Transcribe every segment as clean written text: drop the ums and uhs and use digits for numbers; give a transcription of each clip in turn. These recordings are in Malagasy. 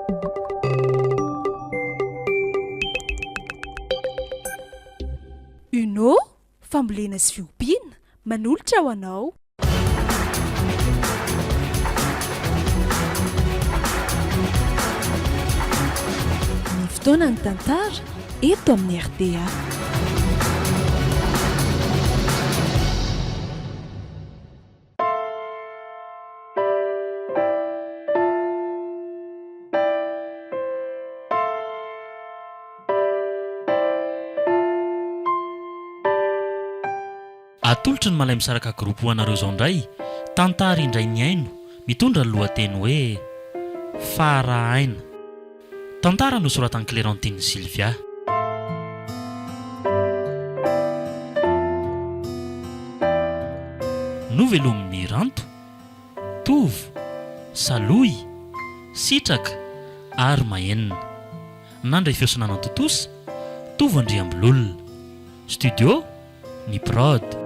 Uno, fambolena sy fiompiana, manolotra ho anao. Ny fotoana ny tantara eto amin'ny RDA. Atolotry ny malay misaraka groupe ho anareo izao indray tantara indray ny aino mitondra ny lohateny hoe Farahaina. Tantara nosoratan'i Clémentine Sylvia. Novelomin'ny Ranto, Tovo, Saloy, Sitraka ary Mahenina. Nandray fiosana Nantotosa, Tovo Andriambololona. Studio ny Prod.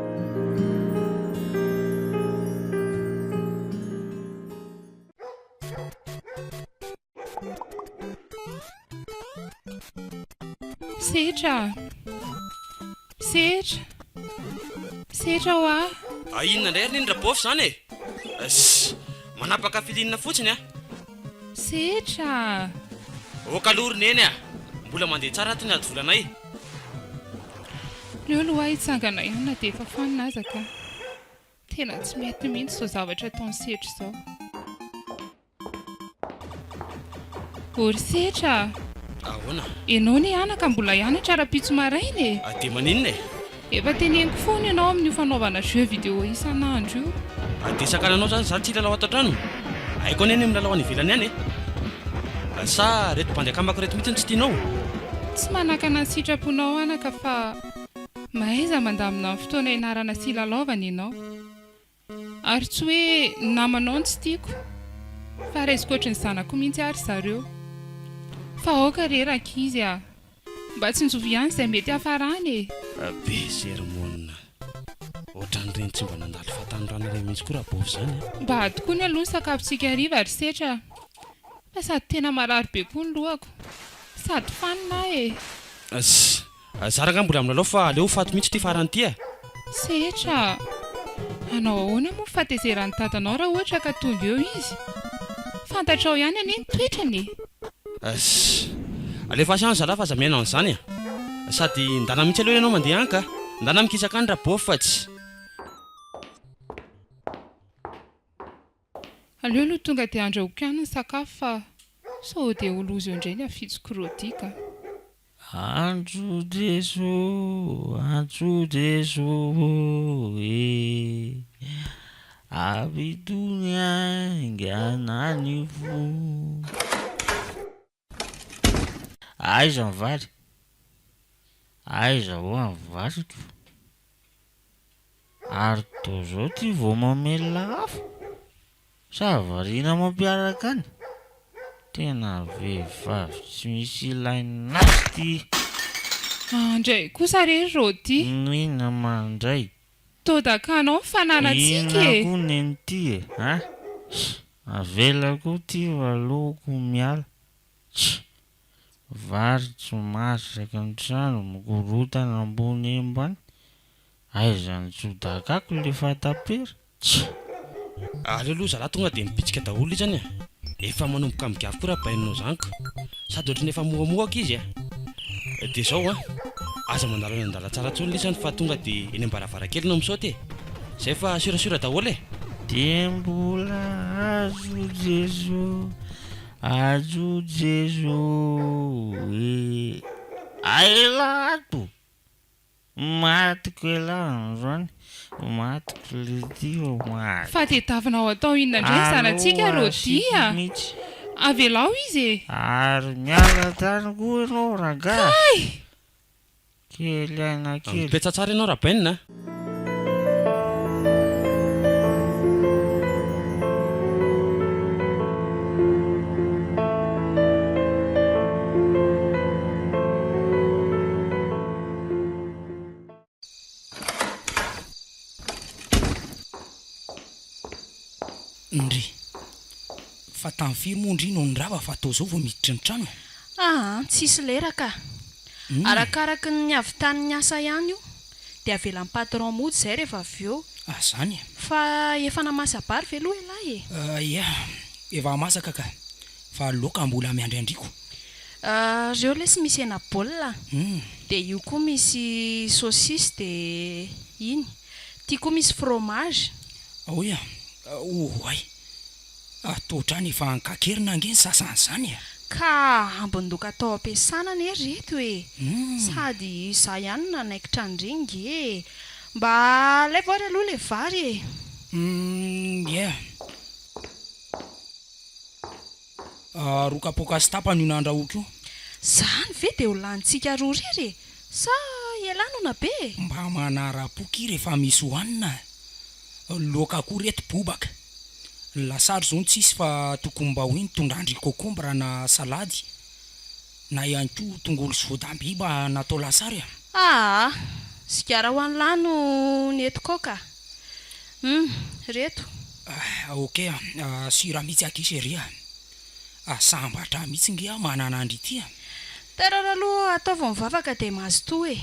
Setra hoa inona indray ary nindra bofy zany e manapaka filinina fotsiny a setra okalorony eny a mbola mandeha tsara ty ny ady volanay leo loha hitsangana ihany dia efa fanazaka tena tsy mety mihitsy zao zavatra ataony setra izao ory setra ahoana ianao ny anaka mbola hianatra ara-pitso marainy dia maninona e efa teneniko foana ianao amin'ny fanaovana jeu vidéo isan'andro io dia sakananao zany zany tsy lalao ato an-trano haiko any amin'ny lalao any ivelany any e sa reto mpandeakamako reto mihitsy ny tsy tianao tsy manakana ny sitraponao anaka fa mahaiza mandamina ny fotoana ianarana sy lalaovana ianao ary tsy hoe namanao ny tsy tiako fa raisiko ohatry ny zanako mihitsy ary zareo fa aoka reraka izy a mba tsy njovo ihany izay mety hafarany e be sermonina ohatran'ireny tsy mba nandalo fatanindranareo mihitsy koa raha bofy zany mba atokoa ny aloha ny sakafontsika hariva ary setra fa sady tena marary be koa ny lohako sady fanina e zaraka mbola milalao fa aleo fato mihitsy ty farany ty a setra anao ahoana moa fatezerany tatanao raha ohatra ka tonga eo izy fantatrao ihany anie ny toetrany alefa sany zala fa aza miaina an'izany a sady ndana mihitsy aleo ianao mandeha anka ndana mikisaka any raha bofy fa tsy aleo aloha tonga dia andrahoiko ihany ny sakafo fa sao dia olozy eo indray ny afitsoko rodika Andro Jesu e abidony ainganany vo aiza ny vary aiza ho any variko ary to zao ty vo mamelona hafa sa variana mampiaraka any tena vehivavy tsy misy ilainazy ty andray kosa rery rodi noina mandray todakanao mifananatsika e ina koa nenty e avela koa ty valoko miala vary tsy masaka ny trano mikorotana ambony ambany aiza ny tsodakako le fatapera aleo aloha zala tonga dia mipitsika daholo izy zany a efa manomboka migavy koa raha baininao zaniko sady ohatrany efa moamoaka izy a dia zao a aza mandalo ny andala tsara tsony lizany fa tonga dia eny ambaravarakely no misaoty zay fa surasura daholo e dia mbola ajo Jesu e ailato matiko elanzany matiko le tio maty fa dia davinao atao inona indray zanantsika rodia avelao izy e ary miala tany koa ianao raga kely aina kely petsa tsara ianao raha bainina fa tamin'ny firy mondry no nyrava fa atao zao vao miditry ny trano. Tsisy leraka. Arakaraky ny avy tany asa ihany io dia avelan'ny patron mody zay rehefa avy eo. Zany Fa efa namasy abary ve aloha ilahy ia efa masaka ka fa loka mbola miandraindriko. Reo le sy misy hena baolina. Dia io koa misy saucisse dia iny. Tia koa misy fromage. Oia oay atoatrany efa ankakerina angeny sasany zany Ka ambindoka atao ampiasana ny reto e. Sady izaho ihany nanaikitra andringy e. Mba lay voary aloha le vary e. Ia rokapoka sy tapany io nandrahoako io. Zany ve dia ho lanitsika roa rery sa elanona be? Mba manara-poky rehefa misy hohanina. Loaka koa reto bobaka. Lasary zao tsisy fa tokony mba hoe nitondrandry kokombra na salady na ihany koa tongolo sy voatabia mba natao lasary Sigara ho any lano ny etiko ka. Reto. Ok sira mihitsy akiseria. Sambatra mihitsy ngia manana andry ity. Tarara aloha ataovy mivavaka dia mahazo to e.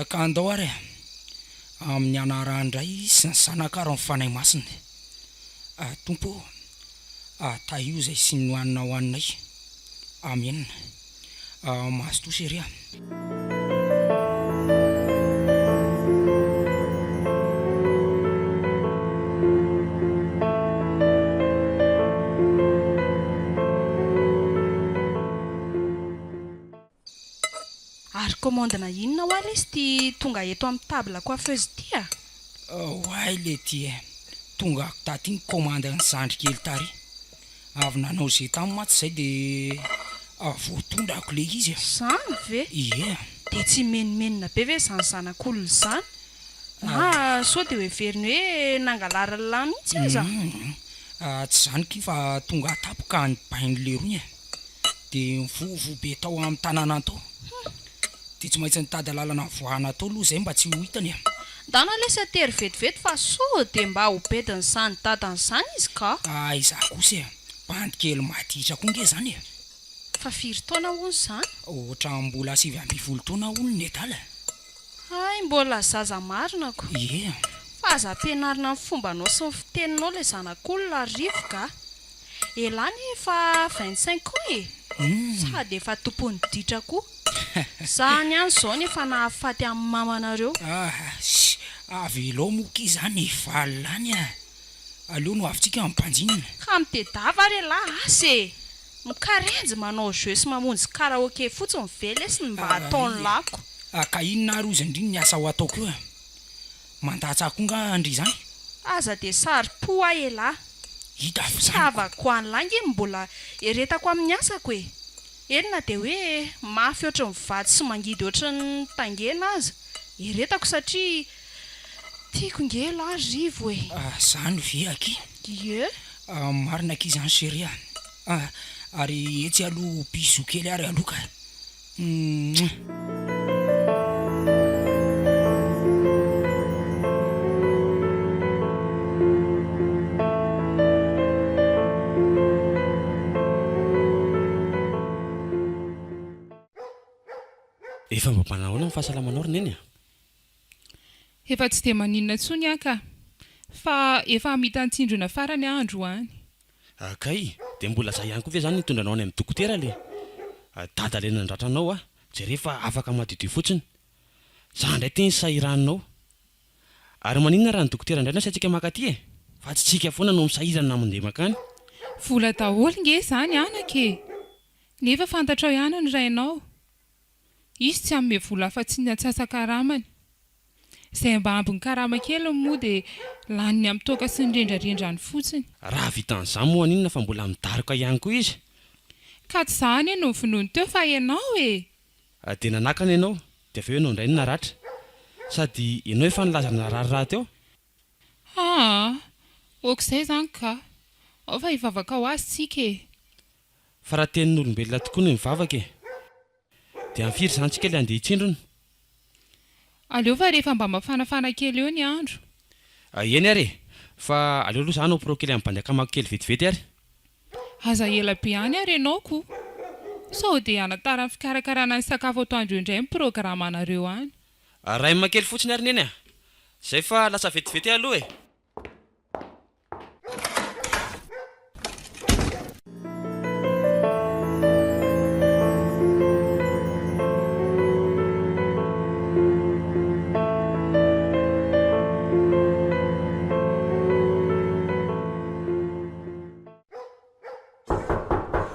Ka andao ary amin'ny anara indray sy ny sanakaro amin'ny fanahy masina. Tompo ta io zay sy ny hohanina hohaninay. Amen. Mahazo to seria. Ary commandena inona ho aly izy ty tonga eto amin'ny table coiffeuse ty Oay le ty tonga taty ny commande ny sandry kely tary. Avy nanao zay tamy maty zay de voatondrako le izy. Zany ve? Ie. Dia tsy menimenina be ve zany zanak'olona zany? Na sao dia hoe veriny hoe nangalara lany mihitsy aza. Tsy zany ki fa tonga tapoka ny bain'le roy dia mivovo be tao amin'ny tanàna tao. Dia tsy maintsy nitady lalana voahana tao aloha zay mba tsy ho hitany. Dana lesa tery vetivety fa sao dia mba ho bediny zany dadany zany izy ka. Iza kosa bandy kely maditra koa nge zany. Fa firy taona hono zany? Ohatra mbola 7 taona hono ny edala. Mbola zaza marinako. Ie. Fa aza ampianarina ny fombanao sy ny fiteninao le zanak'olona rivoka. Elany efa 25 ans e. Sady efa tompony ditra koa. Zany ihany zao nefa nahafaty amin'ny mamanareo. Avelao moky zany valany aleo no avitsika amin'ny mpanjinina. Ka mitedava re lahy asy mikarenjy manao jeu sy mamonjy karaoke fotsiny vele sy mba ataony lako. Ka inona ary ozy indriny ny asa ho ataoko io mandatsa konga andry zany. Aza dia sary-po ahy lahy. Hita avy zany. Havako an'langy mbola eretako amin'ny asako e. Elina dia hoe mafy ohatry ny vady sy mangidy ohatry ny tangena aza. Eretako satria tiako nge lahy rivo e. Zany ve aky? Ie. Marina aky zany seria. Ary etsy aloha biso kely ary aloka. Efa mba manahoana ny fahasalamanao roneny Efa tsy dia maninona tsony aka. Fa efa amitan-tsindrona farany andro any. Akay dia mbola zay ihany koa ve zany nitondranao any amin'ny dokotera le. Dada le nandratranao jerefa afaka madidio fotsiny. Za indray teny sahiranao. Ary maninona raha ny dokotera indray na sy atsika makaty fa tsy tsika foana no misahirana mandeha makany. Vola daholo nge zany anake. Nefa fantatrao ihany ny rainao. Izy tsy amme vola afa-tsy ny atsasa-karamany. Izay mba ambiny karama kely moa dia laniny amin'ny toaka sy ny rendrarendrany fotsiny. Raha vitan'izany moa aninona fa mbola midaroka ihany koa izy. Ka tsy zany no vonoiny teo fa ianao e. Dia nanakana ianao dia avy eo ianao indray naratra. Sady ianao efa nilazana raha teo. Okizay zany ka. Ao fa hivavaka ho azy tsika e. Fa raha tenin'olombelona tokoa no mivavaka e. Dia amfiry zany tsika le andeha hitsindrona. Aleo fa rehefa mba mafanafana kely eo ny andro. Eny ary fa aleo aloha zany opro kely amin'ny bandaka mako kely vetivety ary. aza ela be any ary ianao koa sao dia anatara ny fikarakarana ny sakafo atoandro indray ny programa anareo any. Ray makely fotsiny ary neny a. Zay fa lasa vetivety aloha e.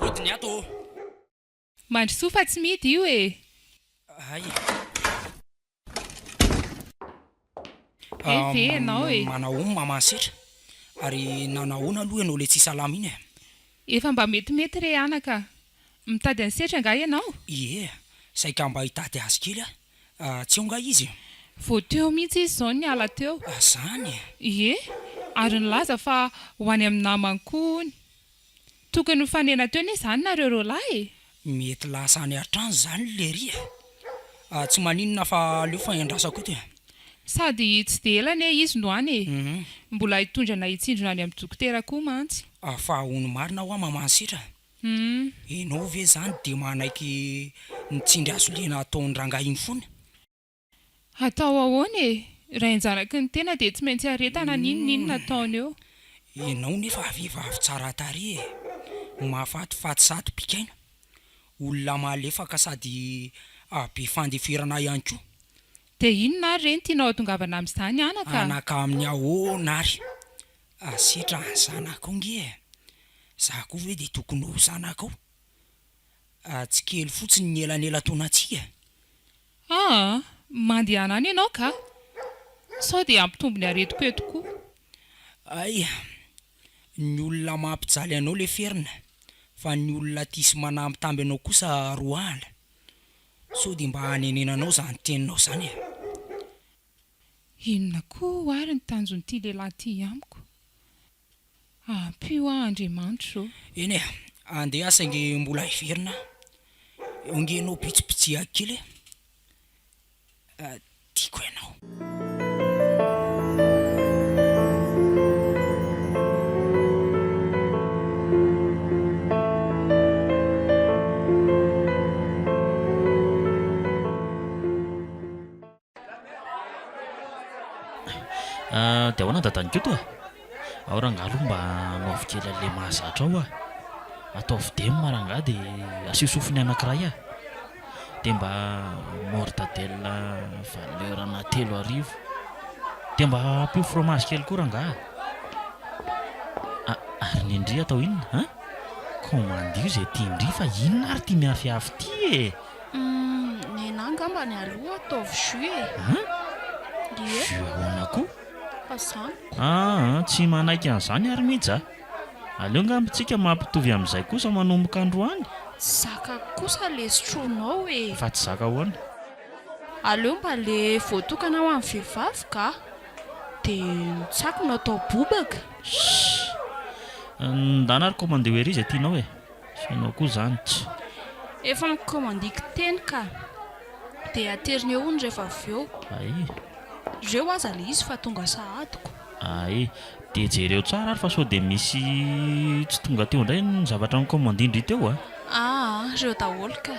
Odiny ato. Mandrosoa fa tsy midy io e. Ay. Ve ianao e. Manao mamasetra ary nanahoana aloha ianao le tsy salama iny e. Efa mba metimety re anaka. Mitady ny setra nga ianao? Ie, saika mba hitady azy kely a. Tsy onga izy. Vao teo mihitsy izy zao niala teo. Zany. Ie, ary nilaza fa ho any amin'ny namany koa ny. Tokony fanena teo ny izany nareo roalahy. Mety lasa any atrano zany le ry. Tsy maninona fa leo fa iandrasako eto. Sady tsy dia ela ne izy no any e. Mbola hitondrana hitsindrona any amin'ny dokotera koa mantsy. Fa hono marina ho mamasetra. Ianao ve zany dia manaiky nitsindry azo lena ataony rangahy iny foana? Atao ahoana e. Raha injaraky ny tena dia tsy maintsy aretana n'inona ataony eo. Ianao nefa vehivavy tsara tarehy e. Mahafatifaty sady pikaina. Olona malefaka sady be fandeferana ihany koa. Dia inona ary reny tianao hatongavana amin'izany anaka? Anaka amin'ny ahoana ary. Setra ny zanako nge e. Za koa ve dia tokony ho zanako. Tsy kely fotsiny ny elanela taonantsika. Mandehana any ianao ka? Sao dia ampitombony aretiko eto koa. Ay, ny olona mampijaly anao le ferina. Fa ny olona tisy manambitamby anao kosa roala. Sao dia mba hanenenanao zany teninao zany e. Inona koa ary ny tanjon'ity lehilahy ty amiko? Ampio Andriamanitra. Eny e, andeha saingy mbola hiverina. Onge ianao pitsipitsia kely e. Tiako ianao. Dia ahoana dadany keto ao rangalo mba anaovy kely an'le mahazatra ao ataovy demy maranga dia asio sofiny anankiray dia mba mortadelle valeur na 3 arivo dia mba ampio fromage kely koa ranga ary ny indri atao inona commande io zay tiandry fa inona ary tia miafiafy ty e. Ny nangamba ny aloha ataovy jus e. Jus ahoana koa? Zany. Tsy manaiky an'izany ary mihitsy aleo ngambitsika mampitovy amin'izay kosa manomboka androany. Zaka kosa le sotronao e. Fa tsy zaka ahoana? Aleo mba le voatokana ho amin'ny vehivavy ka dia tsako no atao bobaka. Ndana ary commande hoe ry izay tianao e. Sanao koa zany tsy. Efa nikomandiko teny ka dia ateriny eo ny rehefa avy eo. Reo aza le izy fa tonga sahadiko. Dia jereo tsara ary fa sao dia misy tsy tonga teo indray ny zavatra nikomandindry teo reo daholo ka.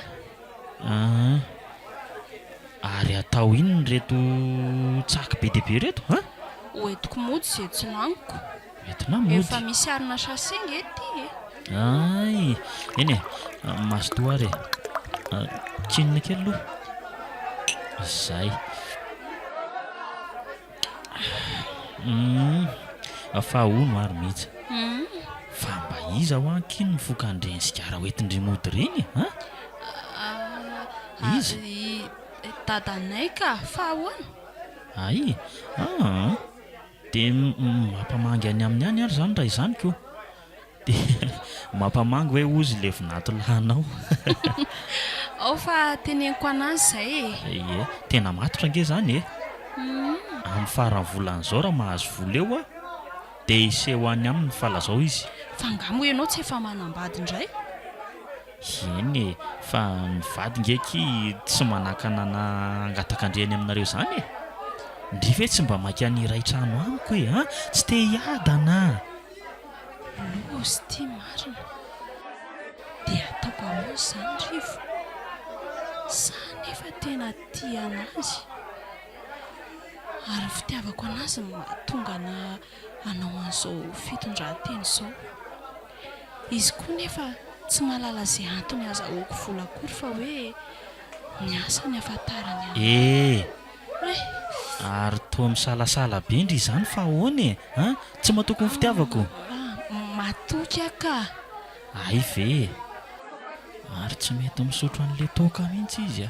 Ary atao inona reto tsaky be dia be reto Hoentiko mody izay tsy laniko. Entina mody. Efa misy arina chassé ety e. Eny e, mazotoa ary kinina kely aloha. Zay. Fa hono ary mihitsy. Fa mba iza ho ankino mifokandreny sigara hoentindry mody reny iza? Dadanay ka fa ahoana? Dia mampamangy any amin'ny any ary zany raha izany koa. Dia mampamangy hoe ozy levinato lanao. Ao fa teneniko anazy izay e. Tena matotra nge zany e. Amin'ny farany volan'izao raha mahazo vola eo dia iseho any aminy falazao izy. Fa angamo ianao tsy efa manambady indray? Eny e, fa ny vady ngeky tsy manakana na angatakandreny aminareo zany e. Ndry ve tsy mba maika aniray trano amiko e tsy te hiadana. Lozy ty marina. fitiavako ahoana izany rivo sa nefa tena tia anazy ary fitiavako anazy mahatonga na anao an'izao fitondranteny izao. Izy koa nefa tsy mahalala izay antony azahoako vola akory fa hoe miasa ny afantarany e ary toa misalasala be indry izany fa ahoana e tsy mahatoky ny fitiavako matoky aka ay ve ary tsy mety misotro an'le toka mihitsy izy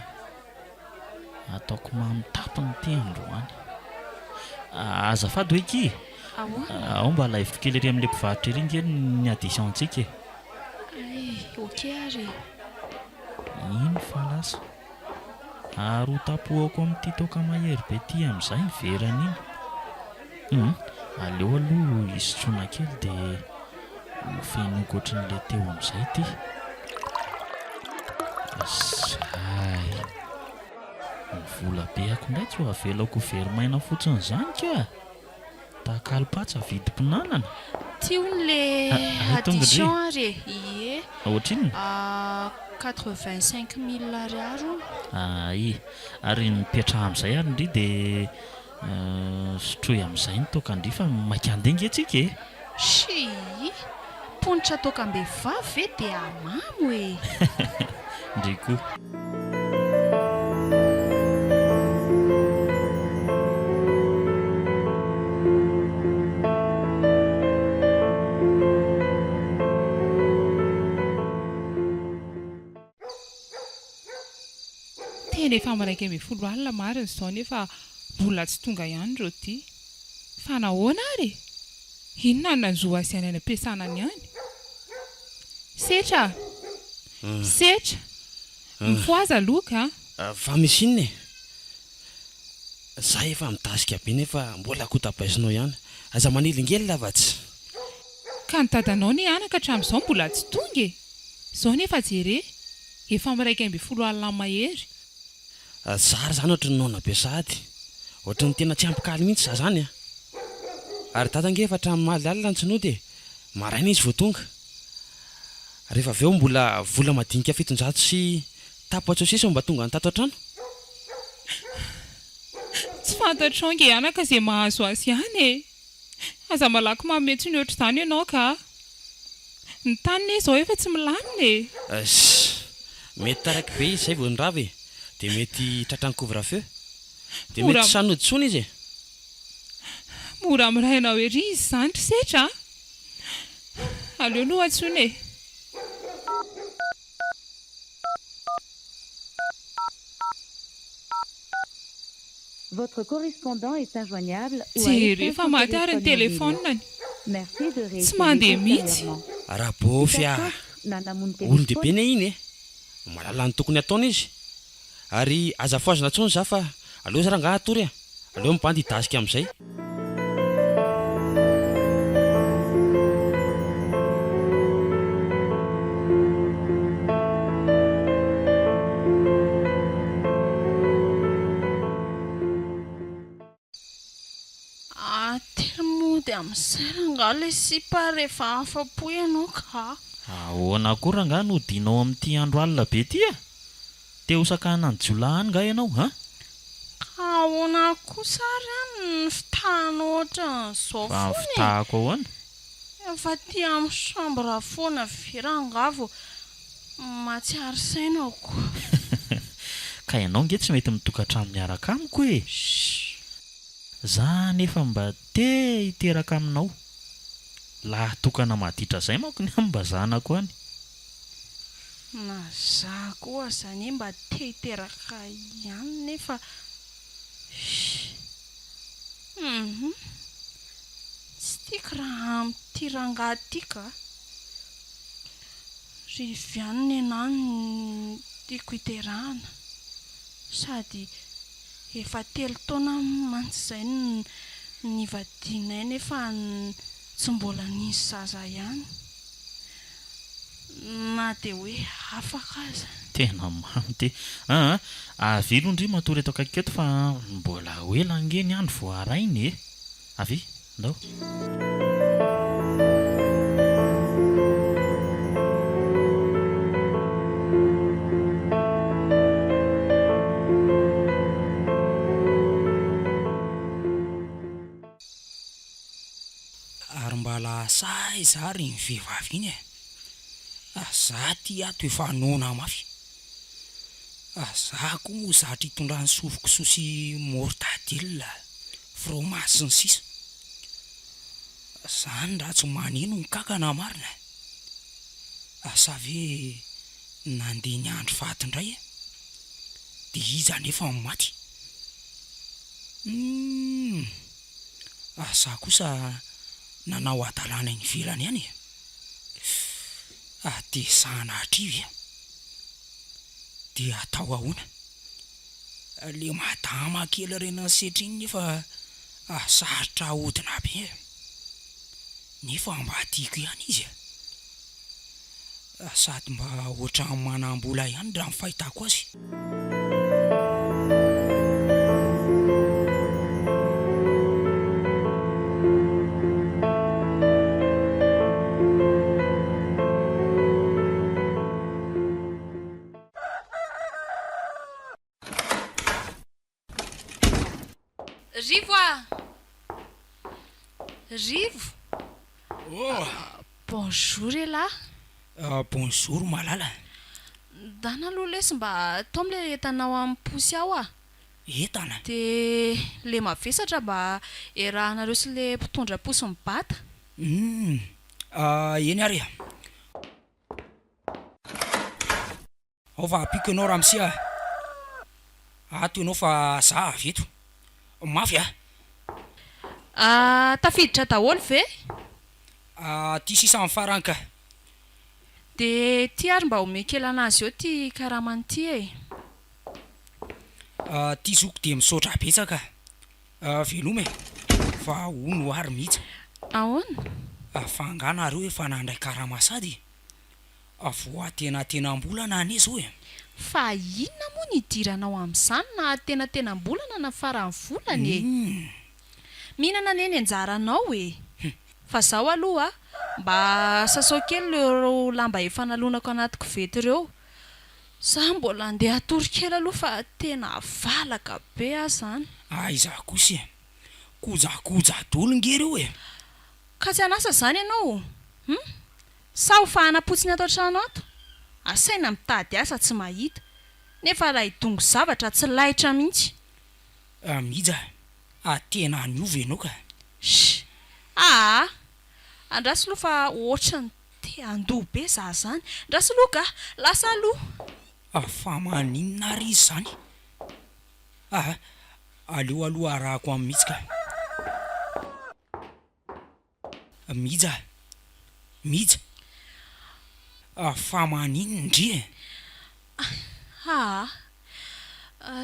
ataoko mamitapy ny te androany azafady hoe ky ao mba lahiviko kely ery amin'le mpivarotra ery ngeny ny addition-ntsika oke ary iny fa lasa ary ho tapohako amin'ity toka mahery be ty amin'izay niverana iny aleo aloha isotroana kely dia hofenoko ohatran'le teo amin'izay ty zay vola be ako indray tsy ho avelako verimaina fotsiny izany ka takalopatsa vidim-pinanana tio nle addition ary ie ohatrinona 85 000 ariary ay ary nipetraha amin'izay ary indry dia sotroy amin'izay ny tokandry fa makandengy atsika e si ponitra tokambe-vavy ve dia amamo e ndry koa tena efa maraika 10 alina marina izao nefa mbola tsy tonga ihany ro ty fa nahoana ary inona nanzoa asiany any am-piasana any ihany setra setra mifoaza loka fa misy inona za efa midasika be nefa mbola kotabaisinao ihany aza manelingely lavatsy ka nytadanao ny anaka hatramin'izao mbola tsy tonga e izao nefa jere efa maraika 10 alina mahery zary zany ohatry ny nona beasady ohatry ny tena tsy ampikaly mihitsy za zany ary dadange efa hatramin'ny maly alina ny tsinody maraina izy vo tonga rehefa aveo mbola vola madinika 700 sy tapo atsosisa mba tonga ny tato an-trano tsy fantatraonge anaka izay mahazo azy ihany e aza malaky mametsy ny ohatr' izany ianao ka ny tanina izao efa tsy milamina e mety taraiky be izy zay vo nyrava e dia mety tratrany couvre-feu dia mety sanody tsony izy mora mirainao ery izy zany ry setra aleo aloha atsony e Votre correspondant est injoignable ou jere efa maty ary ny telefoniny Merci de tsy mandeha mihitsy raha bofy olon-dehibe ne iny malala ny tokony ataona izy ary aza foazina tsony za fa aleo za raha ngahatory aleo mipandy hidasika amin'izay mody amin'izay rangaha le sipa rehefa afa-po ianao ka ahoana koa rangaha no dinao amin'ity andro alina be ty te hosakana ny jolahany nga ianao ka ahoana kosa ary any ny fitahanao ohatran'izao fa fitahako ahoana efa ty amin'ny chambre foana verangavo matsiary sainako ka ianao nge tsy mety mitokantrano miaraka amiko e za nefa mba te hiteraka aminao laha tokana maditra izay manko ny mba zanako any na za koa zany mba te hiteraka ihany nefa tsy tiako raha amin'ity rangaha tika rivianiny enany tiako hiterahana sady efa 3 taona mantsy izay nivadinay nefa tsy mbola nisy zaza ihany na dia hoe afaka aza tena mamy ty avy londry matory eto akaiketo fa mbola hoe langeny andro vo arainy e avy ndao say za ry ny vehivavy iny za ty ato efa nona mafy za koa moa zatra hitondrany sofoko sosy mortadelle fromage sy ny sisa zany raha tsy manino ny kakana marina sa ve nandeha ny andro fatindray dia iza nefa maty za kosa nanao adalana iny velany ihany dia zanahatrivy dia atao ahoana le madama kely rena setra iny nefa sarotra ahodina be nefa mba tiako ihany izy sady mba ohatran'ny manam-bola ihany raha mifahitako azy. Rivo Rivo. Oh, bonjour ela. Bonjour malala. Dana aloha lesy mba atao am'le entanao amin'ny posy aho Entana? de le mavesatra mba erahanareo sy le mpitondra posy mibata. Eny ary ao fa apiko ianao raha misia ato ianao fa za avy eto mafy Tafiditra daholo ve? Ty sisa amin'ny farany ka. De ty ary mba omekela anazy eo ty karamany ty Ty zoko de misaotra betsaka velome fa ono ary mihitsy. Ahoana? Fanganareo efa nandray karamasady voatenatenam-bolana ane zao Fa inona moa ny idiranao amin'izany na tenatenam-bolana na farany volany Mihinana neny anjaranao Fa zaho aloha mba sasao kely leo lamba efa nalonako anaty kovety ireo. Za mbola andeha atory kely aloha fa tena valaka be zany. Iza kosa kojakoja dolo ngery io Ka tsy anasa zany ianao Sa ho fahana-potsiny ato an-trano ato? Asaina mitady asa tsy mahita nefa raha hidongo zavatra tsy lahitra mihitsy. Mija tena niova ianao ka. Andraso aloha fa ohatrany te andoha be za zany. Andraso aloha ka lasa aloha. Fa maninona ry izy zany? Aleo aloha arahako amin'ny mihitsy ka. Mija fa maninona ndry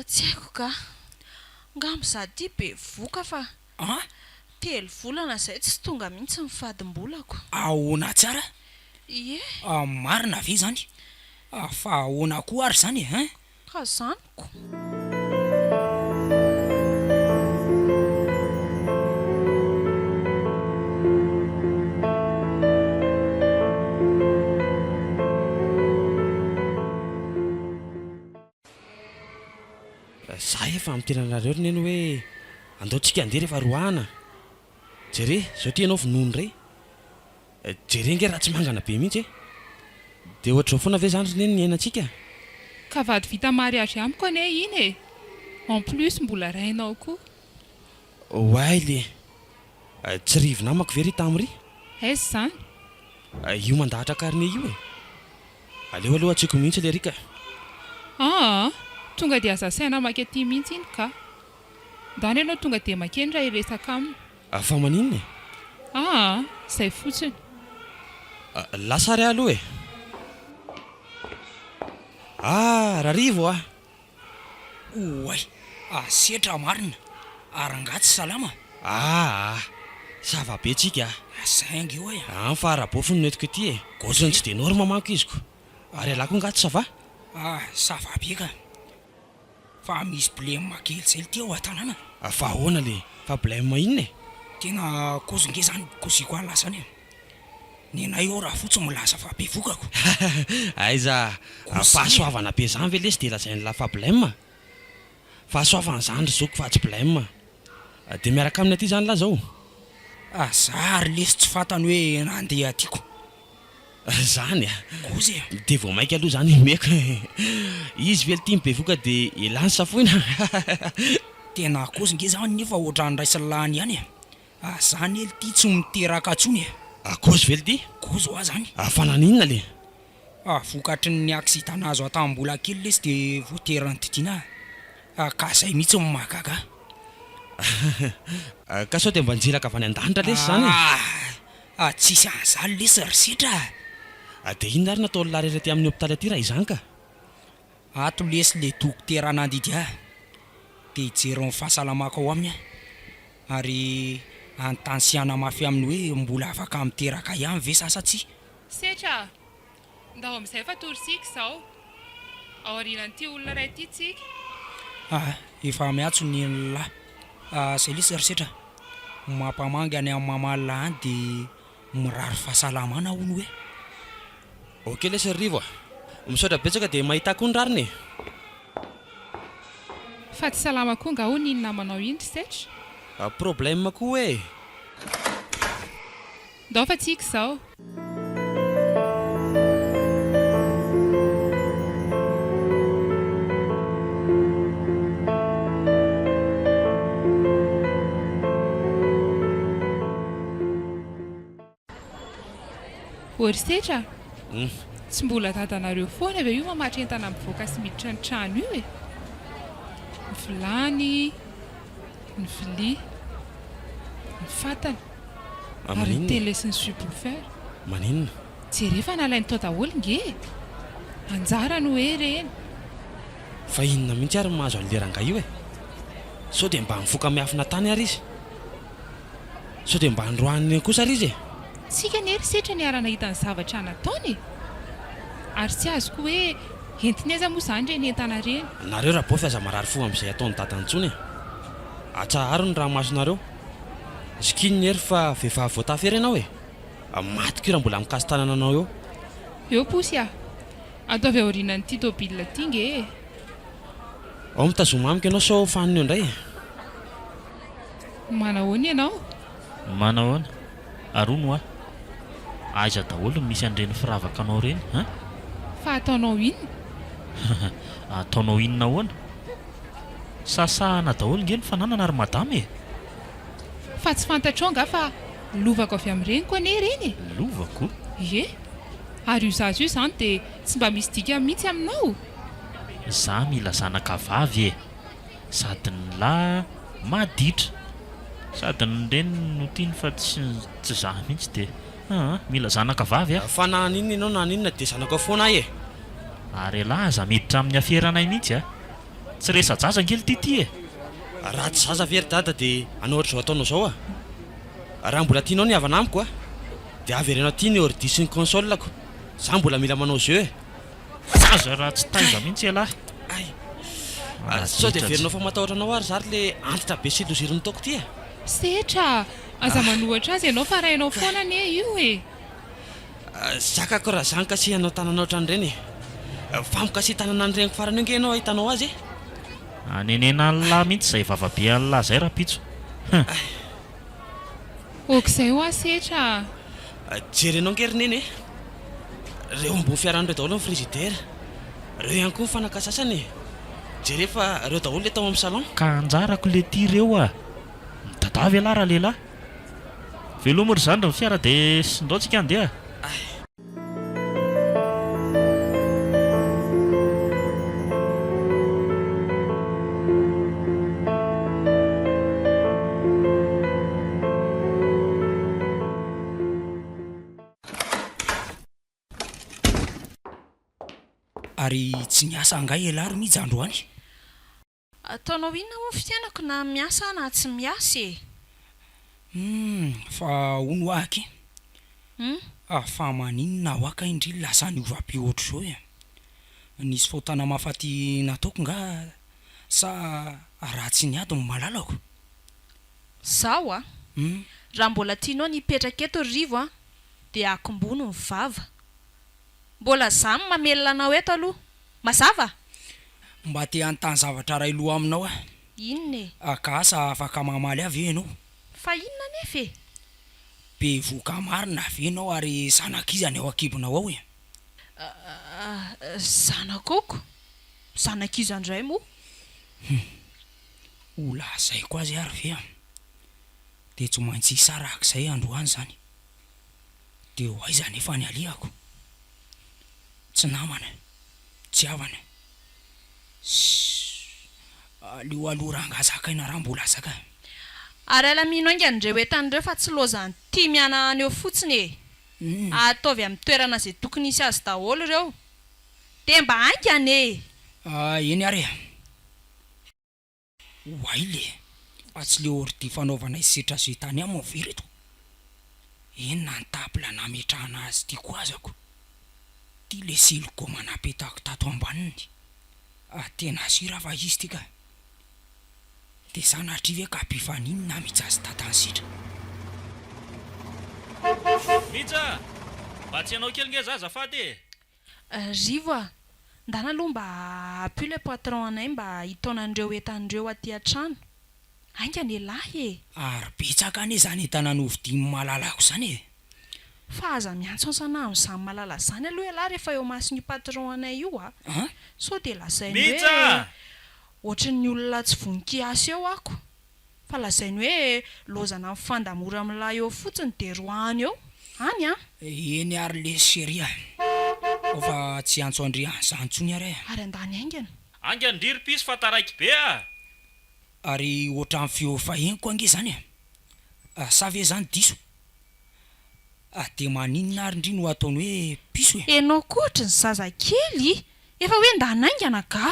tsy haiko ka. Ngamba za ty be voka fa 3 volana zay tsy tonga mihitsy ny fadim-bolako. Ahoana tsara? Ie. Marina ve zany? Fa ahoana koa ary zany Ka zaniko. Za efa mitenanareo neny hoe andaotsika andeha rehefa roana. Jere zao ty ianao vonono ray jere nge raha tsy mangana be mihitsy de ohatrao foana ve zany neny ny ainantsika? Ka vady vita mariage amiko ane iny en plus mbola rainao koa. Oay le tsy rivo namako ve ry tam'ry? Aiza zany? Io mandahatra karine io aleo aloha atsiko mihitsy le rika. Tonga dia aza saina maka aty mihitsy iny ka. Dany ianao tonga dia makeny raha iresaka aminy. Fa maninona Zay fotsiny. Lasa ry aloha rarivo Oay setra marina arangatsy salama. Sava be tsika Saingy io fa rabofiny no etiko ty gosiny tsy de norma manko iziko ary alako ngaty sava? Sava be ka fa misy blème kely zay ty ao an-tanàna. Fa ahoana le fa blème inona Tena kozinge zany koziko alasany nenay eo raha fotsiny milaza fa be vokako. Aiza fahasoavana be zany ve lesy de lazainy la fa blème? Fahasoavana zany ry zoko fa tsy blème de miaraka aminy aty zany la zao. Zary lesy tsy fantany hoe nandeha tiako zany a kozy de vao mainka aloha zany meko izy vely tia mibevoka de elany safoina tena kozy nge zany nefa ohatrany raisalany ihany zany ely ty tsy miteraka atsony akozy vely ty kozy oa zany afanan'inona le vokatry ny aksitana azo atambola kely lesy de voaterany titina ka zay mihitsy mahagaga ka sao de mba njelaka avy any an-danitra lesy zany tsisy an'zany lesy risetra de inona ary natao larera ty amin'ny hôpitaly aty raha izany ka ato lesy le dokotera nandidy de hijery ny fahasalamako ao aminy ary antansiana mafy aminy hoe mbola afaka miteraka ihany ve sasa tsy setra ndao amin'izay fa torisika zao aorianan'ity olona ray ty tsika efa miatso ny lahy zay lesy risetra mampamangy any amin'ny mamalina any de mirary fahasalamana hono hoe ok lesy rivo misaotra betsaka de mahita koa ny rariny fa tsy salama koa nga ho ninona manao iny setra problème koa hoe ndao fa tsika zao ory setra tsy mbola dadanareo foana ve io mamatra entana mivoaka sy miditra ny trano io ny vilany ny vilia ny fatana ary ny tele sy ny subwoofer maninona jerefa nalainy tao daholo nge anjara no hoe reny fa inona mihitsy ary mahazo an'leranga io sao de mba mifoka miafina tany ary izy sao de mba androaniny kosa ary izy tsika nery setra ny arana hitany zavatra nataony ary tsy azo koa hoe entiny aza moa zany reny entana reny nareo raha bofy aza marary fo amin'izay ataony dadantsony atsaharo ny raha masonareo skiny ery fa vehivavy voatafery ianao maty raha mbola mikasy tanana anao eo posy ataovy aorianan'ity tôbila ty nge ao mitazoma amiko ianao sao faniny eo indray manahoana ianao manahoana arono aiza daholo misy an'ireny firavaka anao reny fa ataonao inona ataonao inona hoana sasahana daholo nge ny fananana ary madama fa tsy fantatrao nga fa lovako avy amin'ireny koa ne reny lovako ary io zazo io zany de tsy mba misy dika mihitsy aminao za mila zanakavavy sady ny lahy maditra sady ny reny no tiany fa tsy za mihitsy de mila zanakavavy fa naninona ianao naninona de zanako foana ary lahy za miditra amin'ny aferanay mihitsy tsy resa jaza ngely tity raha tsy zaza very dada de anao ohatry zao ataonao zao raha mbola tianao ny havana amiko de averenao ty ny ordi sy ny consolako za mbola mila manao jeu zaza raha tsy taiza mihitsy lahy sao de verinao fa matahotra anao ary zary le antitra be sy loziriny taoko ty setra aza manohatra azy ianao fa rainao foana ne io zakako raha zany kasi anao tanana ohatran'ireny famokasi tanana nyreniko farany eo nge ianao ahitanao azy anenena ny lahy mihitsy zay vavabe any lahy zay raha pitso okizay ho setra jery anao ngerineny reo ambony fiaran'ireo daholo ny frigidera reo ihany koa mifanaka sasany jery efa reo daholo le tao amin'ny salon ka anjarako le ty reo midadavy alahy raha lehilahy velomory zany ra ny fiara de sindaotsika andeha ary tsy miasa angay elary mihitsy androany ataonao inona moa fitianako na miasa na tsy miasa fa ono aky fa maninona ho aka indry lasa ny ovabe ohatr' zao nisy fotana mahafaty nataoko nga sa raha tsy ny ady ny malalako zaho raha mbola tianao nipetraka eto rivo de akombono ny vava mbola zany mamelona anao eto aloha mazava mba te antany zavatra ray loha aminao inona akasa afaka mamaly avy ianao fa inona nefa be voka marina avenao ary zanak'izany ao akibonao ao e. Zanakoko zanak'izandray moa Ola zay koa azy ary ve de tsy maintsy isarak'izay androany zany de ho aiza nefa ny aliako tsy namana tsy havana aleo aloha rangazakaina raha mbola zaka ary alamino aingan'ireo etan'ireo fa tsy lozany tia miana any eo fotsiny ataovy amin'ny toerana izay tokony isy azy daholo ireo de mba aingany eny ary waile fa tsy le ordi fanaovana isetra zay tany amin'ny vereto eny na ntapla nametrahana azy tiako azako ty le siliko manapetako tato ambaniny tena sira fa izy tika de sanatrivy ka mpifaniny na mijazy tatansitra Mitsa mba tsy anao kely nge za azafady rivo a ndana aloha mba apui le patron anay mba hitaonandreo etan'ireo aty an-trano aingany elahy ary betsaka ane zany entananovidimy malalako zany e fa aza miantso ansana amin'izany malala zany aloha elahy rehefa eo masiny patron anay io so de lazainy hoe ohatran'ny olona tsy voninkiasy eo ako fa lazainy hoe lozana amin'ny fandamora amin'lahy eo fotsiny de roany eo any eny ary le seria fa tsy antso andriany zany tsony ary andany aingana angandriry pisy fa taraiky be ary ohatran'ny feo faheniko ange zany sa ve zany diso de maninona ary indri no ataony hoe piso enao koatra ny zazakely efa hoe ndanaingana ka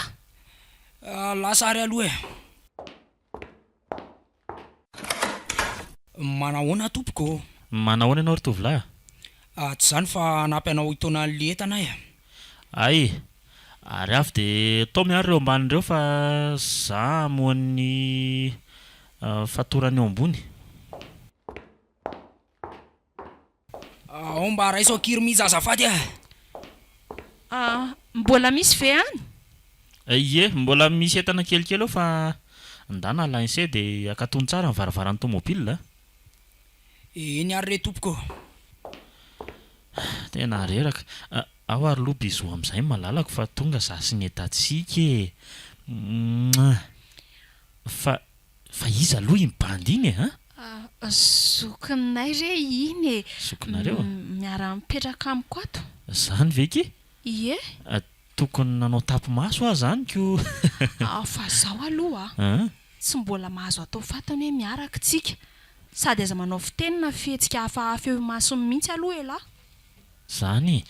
lasa ary aloha manahoana tompoko manahoana ianao ry tovolahy tsy zany fa nampy anao hitaona n'le entana ay ary avy de tao miary reo amban'ireo fa za moan'ny fatorany eo ambony ao mba raiso akiry mihizazafady mbola misy ve any ie mbola misy entana kelikely eo fa ndana lainse de akatony tsara nyvaravaran'ny tomobile eny ary re tompoko tena reraka ao ary loha bizo amin'izay malalako fa tonga za sy ny etatsika fa izy aloha imbandy iny zokinay re iny zokinareo miara-mipetraka amiko ato zany veky ie tokony nanao tapimaso aho zany ko fa zaho aloha tsy mbola mahazo atao fatany hoe miaraka tsika sady aza manao fitenina fihetsika hafahafa eo masony mihitsy aloha elahy zany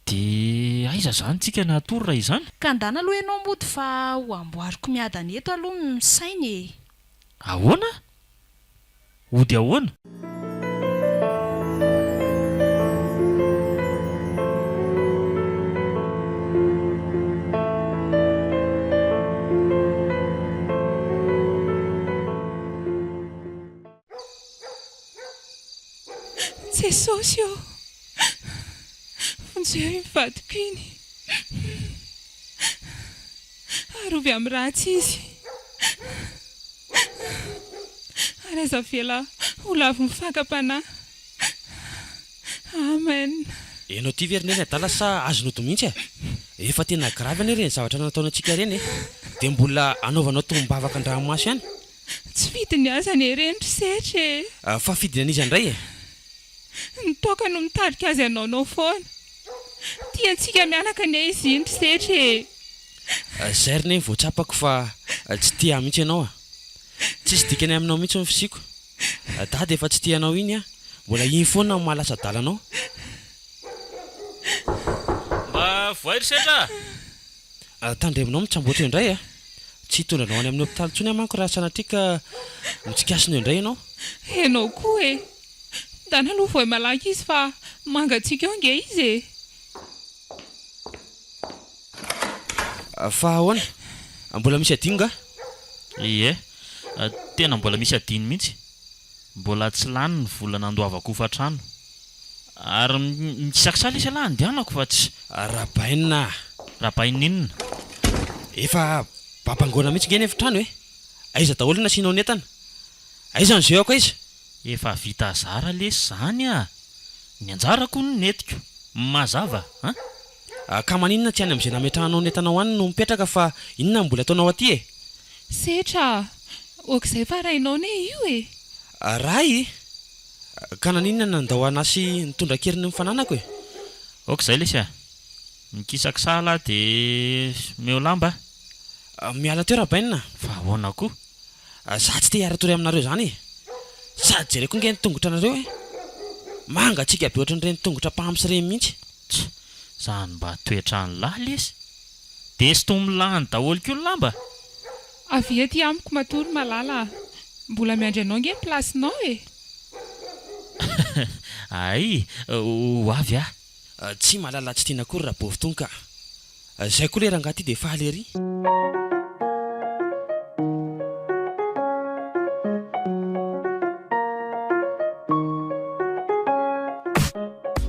de aiza zany tsika natory raha izany ka ndana aloha ianao mody fa ho amboariko miadana eto aloha misainy ahoana ody ahoana Jesosy io fonjeo mivadiko iny arovy amin'ny ratsy izy ary aza vela ho lavo mifakapanahy amen enao ty verineny adala sa azonao do mihitsy efa tena gravy ane reny zavatra nataonantsika reny de mbola anaovanao tombavaka andranomasy ihany tsy fidiny aza ny renitry setra fa fidina an'izy andray nitoka no mitadika azy anaonao foana tiantsika mianaka ny izy intry setra zay reny voatsapako fa tsy tia mihitsy ianao tsisy dikany aminao mihitsy ny fisiko dady efa tsy tianao iny mbola iny foana mahalasa dalanao mba voairy setra tandreminao mitsamboatra eo indray tsy hitondranao any amin'ny hopitaly tsony manko raha sanatrika mitsikasina eo indray ianao enao koa dana aloha voay malaky izy fa mangatsika eo nge izy fa ahoana mbola misy adinga ie tena mbola misy adiny mihitsy mbola tsy lany ny vola nandoavako hofatrano ary misakisala isy lahy andianako fa tsy rabainina rabain'inona efa babangoana mihitsy nge ny efitrano aiza daholo nasianao ny entana aiza ny zeo ako izy Efa vita zara lesy zany a. Ny anjarako no netiko. Mazava, ha? Ka maninona tiany amin'izay nametrahanao nentanao any no mipetraka fa inona mbola ataonao aty e? Setra, okizay fa rainao ne io e. Ray? Ka naninona nandahoana sy nitondra keriny mifananako e? Okizay lesy a. Mikisaka sala dia meo lamba. Miala teo rabainina. Fa ahoana koa? Za tsy te hiara-tory aminareo zany e. Sady jereko nge ny tongotra anareo e. Mangatsika be ohatran'ireny tongotra mpamsy ireny mihitsy. Zany mba toetrany lahy lesy. Dia sy toa milahany daholo koa ny lamba. Avy ety amiko matory malala. Mbola miandry anao nge plasinao e. Ay, ho avy ah. Tsy malala tsy tiana akory raha bovitonka. Zay koa lera angaty dia faly ery.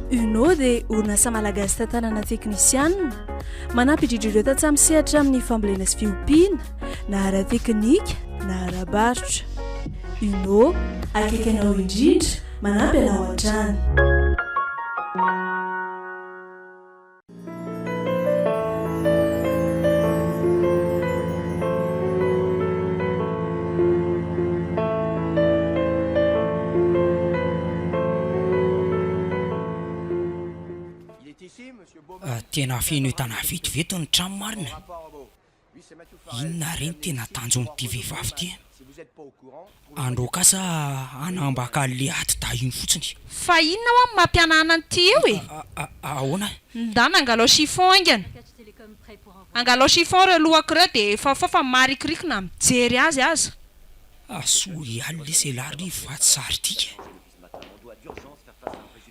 UNO dia orinasa malagasy tantanana teknisianina manampy indrindra ireo tantsamy sehatra amin'ny fambolena sy fiompiana na ara-teknika na ara-barotra. UNO akaiky anao indrindra manampy anao an-trano. Tena feno entana vetoveto ny trano marina. Inona reny tena tanjon'ity vehivavy ty? Androakasa anambaka le aty da iny fotsiny. Fa inona ho amin'ny mampianana an'ity eo e? Ahoana? Ndana angalao chiffon aingana. Angalao chiffon ireo lohako ireo dia efa fa marikirikina mijery azy aza. Soa ihany le selary vatsary tika.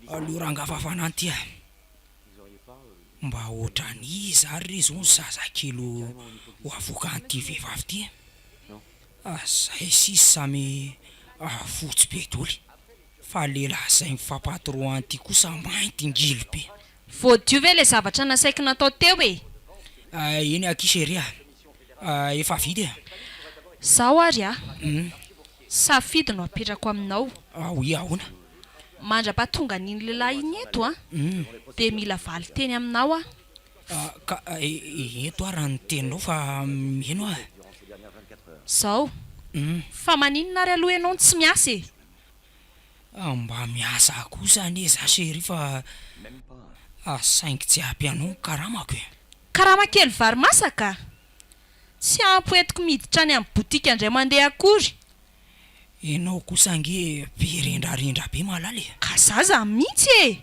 Aleo rangafafana anty a. Mba ohatran'ny zary re zao ny zazakelo ho avoaka an'ity vehivavy ty. Zay sisy samy fotsy be doly. Fa lehilahy zay mifampatoroa an'ity kosa mainty ngily be. Voadio ve le zavatra nasaiko natao teo e? Eny akisery efa vita. Zaho ary safidy no apetrako aminao. Oy ahoana? Mandra-pahatonga n'iny lehilahy iny eto dia mila valy teny aminao Ka eto raha ny teninao fa meno Zao fa maninona ary aloha ianao tsy miasa e? Mba miasa kosa ane za sery fa saingy tsy ampy anao karamako e. Karama kely vary masaka? Tsy ampoetiko miditra any amin'ny botika indray mandeha akory. Enao kosa nge be rendrarendra be malala e. Ka zaza mihitsy e.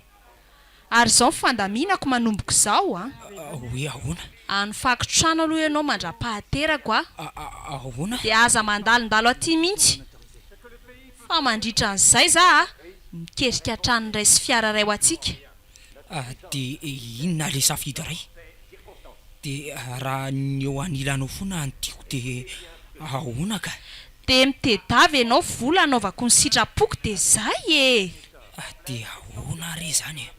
Ary zao fandaminako manomboko zao Oe ahoana? Anofako trano aloha ianao mandra-pahaterako ahoana? dia aza mandalondalo aty mihitsy. Fa mandritra an'izay za mikerika trano iray sy fiara iray ho antsika. Dia inona le safidy ray? Dia raha ny eo anilanao foana antiako dia ahoana ka? Dia mitedavy ianao vola anaovako ny sitrapoko dia zay e. Dia ahoana re zany e?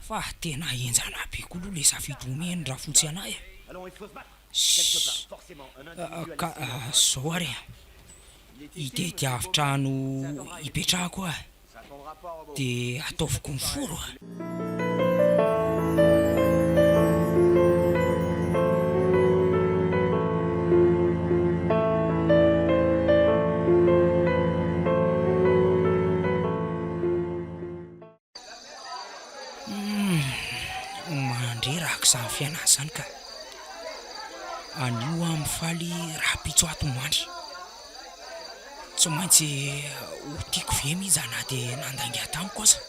Fa tena enjana be koa aloha le safidy omeny raha fotsy anahy e. Ka zao ary itediavy-trano hipetrahako dia ataoviko ny foro mandreraka izany fiainana izany ka anio amin'ny faly raha pitso atomandry tsy maintsy ho tiako ve mihitsy zana dia nandangia tamiko aza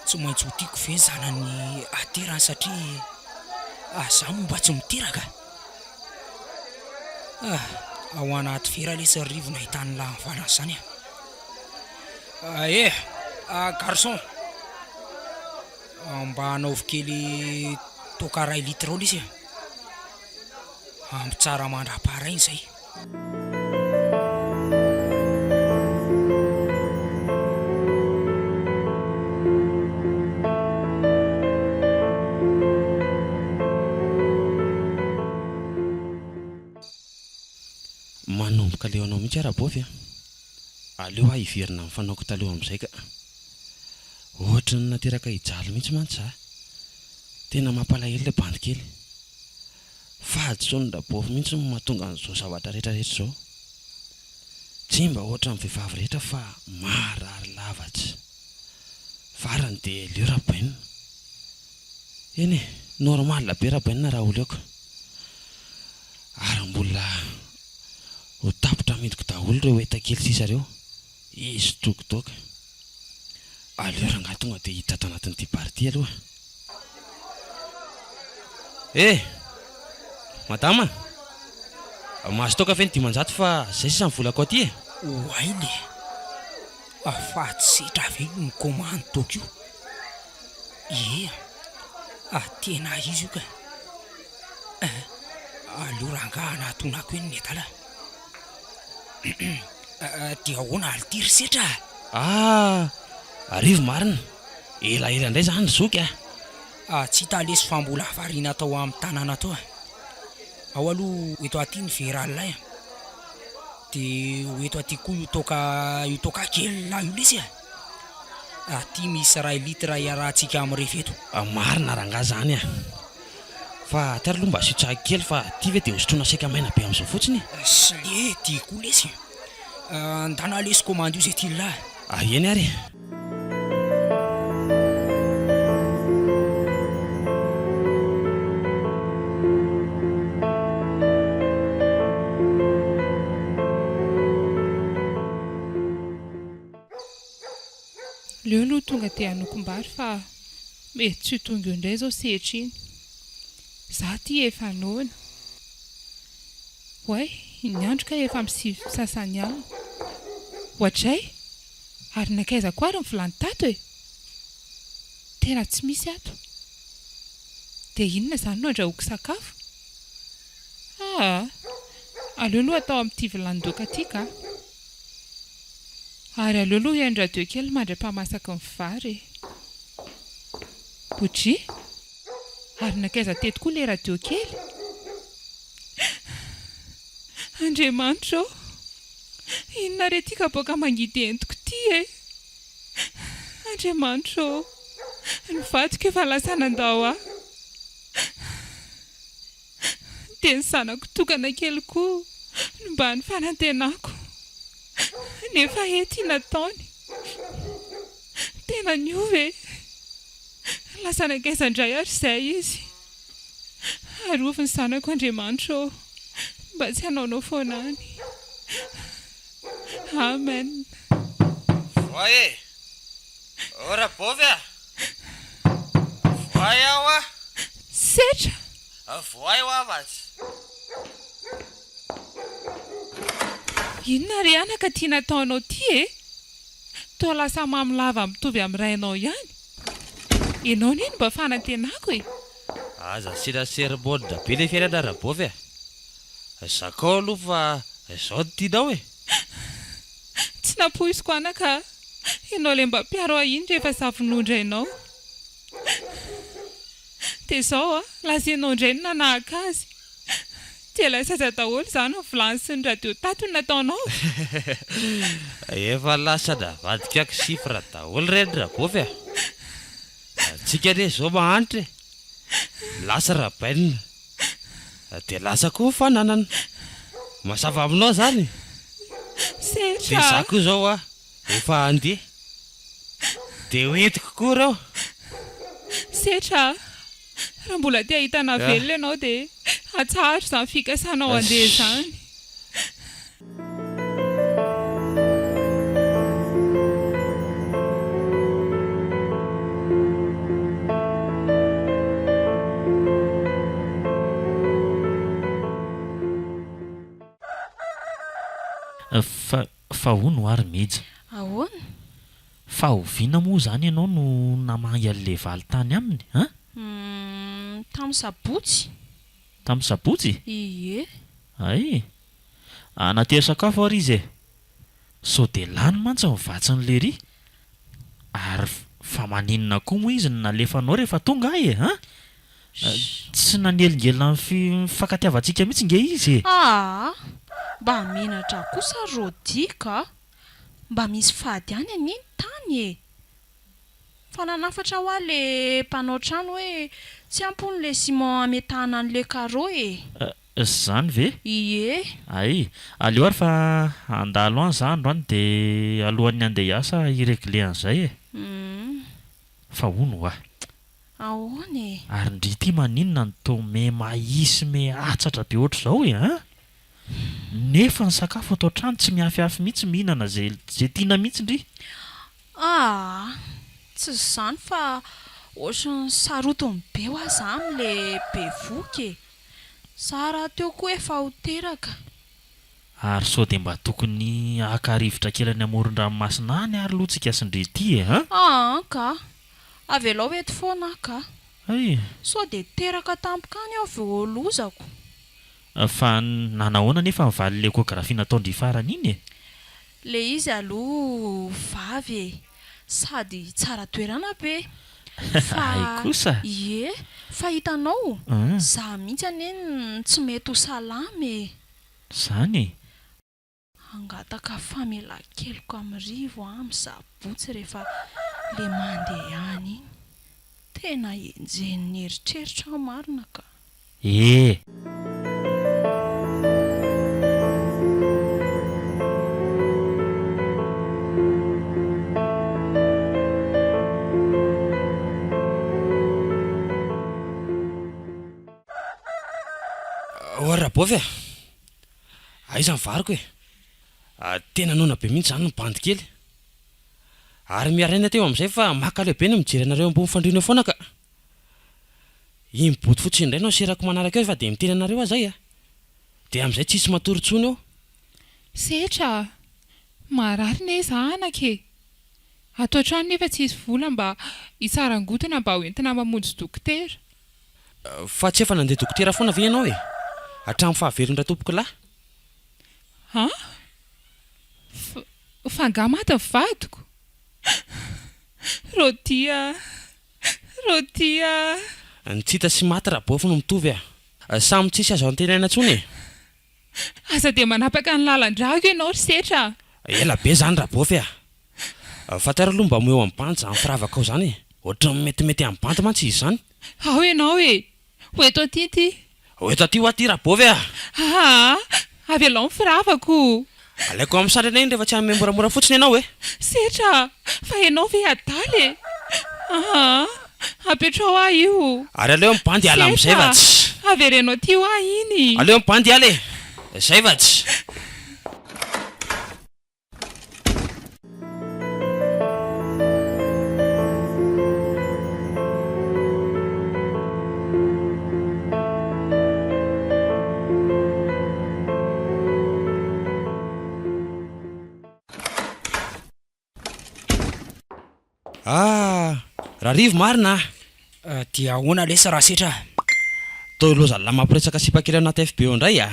tsy maintsy ho tiako ve zanany aterany satria za momba tsy miteraka ao anaty fera lesy rivo nahitany lahavana zany garçon mba anaovy kely toka ray litre ao lesy ampy tsara mandra-parainy zay. Manomboka leo anao mihitsy ara-bovy aleo aho hiverina amin'ny fanaoko taloha amin'izay ka ohatra ny nateraka hijaly mihitsy mantsy za tena mampalahelo ilay bandy kely fady sao ny rabovy mihitsy no mahatonga an'izao zavatra rehetrarehetra izao tsy mba ohatra amin'ny vehivavy rehetra fa marary lavatsy farany dia leo rabaina eny e normal be rabaina raha olo eoko ary mbola ho tapitra midiko daholo ireo eta kely sisa ireo izy tokotoka aleo raha ngahy tonga dia hiditra ato anatin'ity party aloha madama mahazo toka fe ny 10 fa zay sisa mivolako aty e oainy afaty setra ave ny komando tokio tena izy io ka aleo rangaha nahatonako eny ny etala dia ahoana alitiry setra arivo marina elaela indray zany zoky tsy hita lesy fa mbola havariana atao amin'ny tanàna atao ao aloha eto aty ny veralilay dia eto aty koa io toka kely la io lesy aty misy ray litra iarahantsika amin'ny refeto marina rangaha zany fa ty ary aloha mba siotsaha kely fa ty ve dia hosotrona saika maina be amin'izao fotsiny sy le dia koa lesy ndana lesy komando io zay ty lahy eny ary leo aloha tonga dia hanokom-bary fa mety tsy tonga eo indray zao sehitra iny za ty efa noana way ny andro ka efa misivy sasany ihany ohatray ary nakaiza koa ary ny vilany tato tena tsy misy ato dia inona zany no andrahoako sakafo aleo aloha atao amin'ity vilany doka aty ka ary aleo aloha hihaino radio kely mandra-pahamasaka ny vary botry ary nakaiza teto koa ilay radio kely Andriamanitra inona re tika boaka mangidy entiko ty Andriamanitra ny vadiko efa lasa nandao dia ny zanako tokana kely koa no mba ny fanantenako nefa ety nataony tena niove lasa nakaizandray ary izay izy ary ovy ny zanako Andriamanitra mba tsy hanaonao foana any amen voay ora bovy voay aho setra voay ho avatsy inona ry anaka tia nataonao ty toa lasa mamilava mitovy amin'ny rainao ihany ianao niny mba fanantenako aza seraseribodra be le fiainana rabovy zakao aloha fa izao tianao tsy napoisiko anaka ianao le mba mpiaro ahiny rehefa savinondra ianao dia izao lazainao indray no nanahaka azy dia lay saza daholo izany ny vilany sy ny radio tato ny nataonao efa lasa navadikako sifra daholo reny rabovy tsika re izao mahanitra lasa rabainina dia lasa koa fananana masava aminao zany dia za koa izao efa andeha dia hoentiko koa reo setra raha mbola tia hitana velona ianao dia atsahatra izany fikasanao andeha izany fa ho no ary mija ahoana fa oviana moa zany ianao no namangy an'le valy tany aminy tamin'ny sabotsy tamin'ny sabotsy ie ay anatery sakafo ary izy sao dia lany mantsy mivatsin'le ry ary fa maninona koa moa izy nalefanao rehefa tonga tsy nanelingelina mifankatiavantsika mihitsy nge izy mba menatra kosa rodika mba misy fady any aniny tany e. Fa nanafatra ho ahy le mpanao trano hoe tsy ampony le ciment ametahana an'le carreau e. Zany ve? Ie. Ay, aleo ary fa andalo any za androany dia alohan'ny andeha hiasa iregle an'izay e. Fa hono ah. Ahoana e? Ary ndry ity maninona ny tao me mahisy me atsatra be ohatr' izao e a? Nefa ny sakafo atao trano tsy mihafiafy mihitsy mihinana zay tiana mihitsy ndry. Tsy izany fa ohatran'ny sarotiny be ho azy amin'le be voky e. Sara teo koa efa ho teraka. Ary sao dia mba tokony haka-rivotra kely any amoron-dranomasina any ary lotsika sindry ity e ha? Ka avy alao eto foana ka. Ay, Sao dia teraka tampoka any aho vao lozako. fa nanahoana nefa mivaly le échographie nataondry farany iny e? Le izy aloha vavy e, sady tsara toerana be. Ay kosa. Ie, fa hitanao, Ah, za mihitsy aneny tsy mety ho salamy e. zany. Angataka famelan-keliko amin'ny rivo amin'ny sabotsy rehefa le mandeha any iny. Tena enjen'ny eritreritra aho marina ka. Oara bofy a. Aiza ny variko e. Tena nona be mihitsy zany ny bandy kely. Ary miaraina teo amin'izay fa maka-lehibe ny mijery anareo ambony fandriana foana ka. Iny boty fotsiny indray no serako manaraka eo fa dia miteny anareo aho zay a. Dia amin'izay tsisy matory tsony eo. Setra, marary ne zanaka e. Atao trano nefa tsisy vola mba hisarangotana mba hoentina mamonjy dokotera. Fa tsy efa nandeha dokotera foana ve ianao e? Hatramin'ny fahavelon-dra tompoko lahy. Ha? Fangamata ny vadiko. Rotia. Ny tsita sy maty raha bofy no mitovy a. Samy tsisy azo antenaina intsony e. Asa dia manapaka ny lalan-drako ianao ry Setra. Ela be zany raha bofy a. Fatara aloha mba moeo amin'ny bandy zany firavaka ao zany e. Ohatran'ny metimety amin'ny bandy mantsy izy zany. Ao ianao e. Ho eto aty. Eto aty ho aty raha bofy a. Avy alao ny firavako. Alaiko amin'ny sarina iny rehefa tsy hanome moramora fotsiny ianao e. Setra, fa ianao ve adaly e. Apetrao ahy io. Ary aleo amin'ny bandy ala amin'izay va tsy. Averenao ty ho ahy iny. Aleo amin'ny bandy ala e. Zay va tsy. Raha rivo marina. Dia ahoana lesa raha Setra? Tao loza lamampiresaka sipa kely anaty FB eo indray a.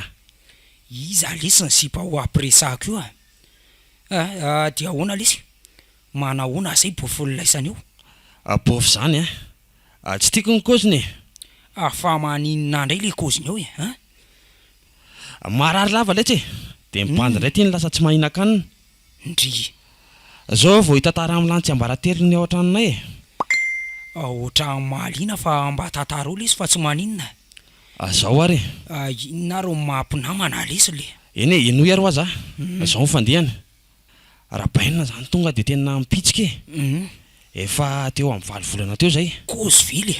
Iza lesy ny sipa ho ampiresahako io a? Dia ahoana lesy? Manahoana zay bofolilaisana io? Bofy zany a. Tsy tiako ny koziny. Fa maninona indray le koziny eo e? Marary lava letsy e. Dia mibandy indray tiany lasa tsy mahina-kanina. Ndry Zao vao hitantara amin'ny lantsy ambarateriny ao an-tranonay e. Ohatran'ny mahaliana fa mba tantara olo izy fa tsy maninona. Zao ary. Inona ro mampinamana lesy le? Eny e, inoy ary ho aza. Zao ny fandehany. Rahabainina zany tonga dia tena mipitsika e. Efa teo amin'ny 7 volana teo zay. Kozy vily.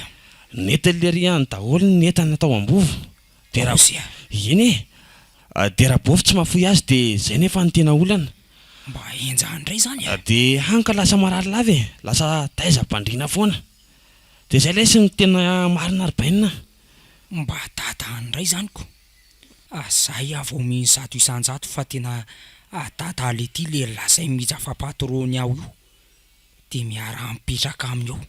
Nety leriany daholo ny entana natao ambovo. Eny e. Dia raha bofy tsy mahafoy azy dia zay nefa ny tena olana. Mba enjany indray zany a. Dia hanka lasa marary lava e. Lasa taiza-bandriana foana. Dia zay lesy ny tena marina aribainina. Mba tatany indray zanyko. Zay avao mihisato isan-jato fa tena tata le ty le lasay mijafa-patorony aho io. Dia miara mipetraka aminy eo.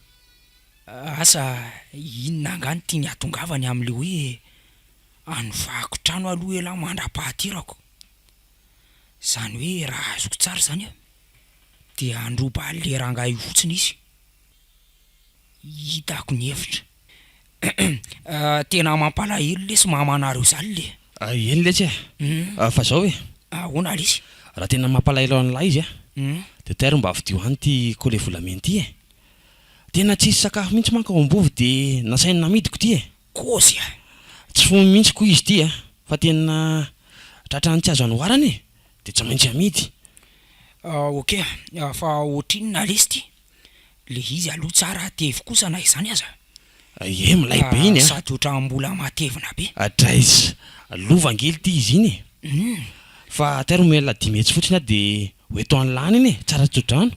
Asa inona angany tia ny atongavany amin'le hoe anovako trano aloha ela mandra-pahatirako. Zany hoe raha azoko tsara zany a. Dia androba le rangahy fotsiny izy. Hitako ny hevitra. Tena mampalahelo lesy mamanareo zany le. Eny letsy e. Fa zao e. Ahoana lesy? Raha tena mampalahelo an'lahy izy dia tairo mba avidio any ty kolet volamena ty e tena tsisy sakafo mihitsy manko ao am-bovy dia nasainy namidiko ty e kozy tsy fomy mihitsy koa izy ty fa tena tratrany tsy azo anoharana e dia tsy maintsy amidy ok fa ohatrinona lesy ty le izy aloha tsara tevy kosa na izany aza milay be iny sady ohatrambola matevina be atraizy lovangely ty izy iny fa tairo mela 10 metsy fotsiny dia hoeto any lany iny e tsara tsodrano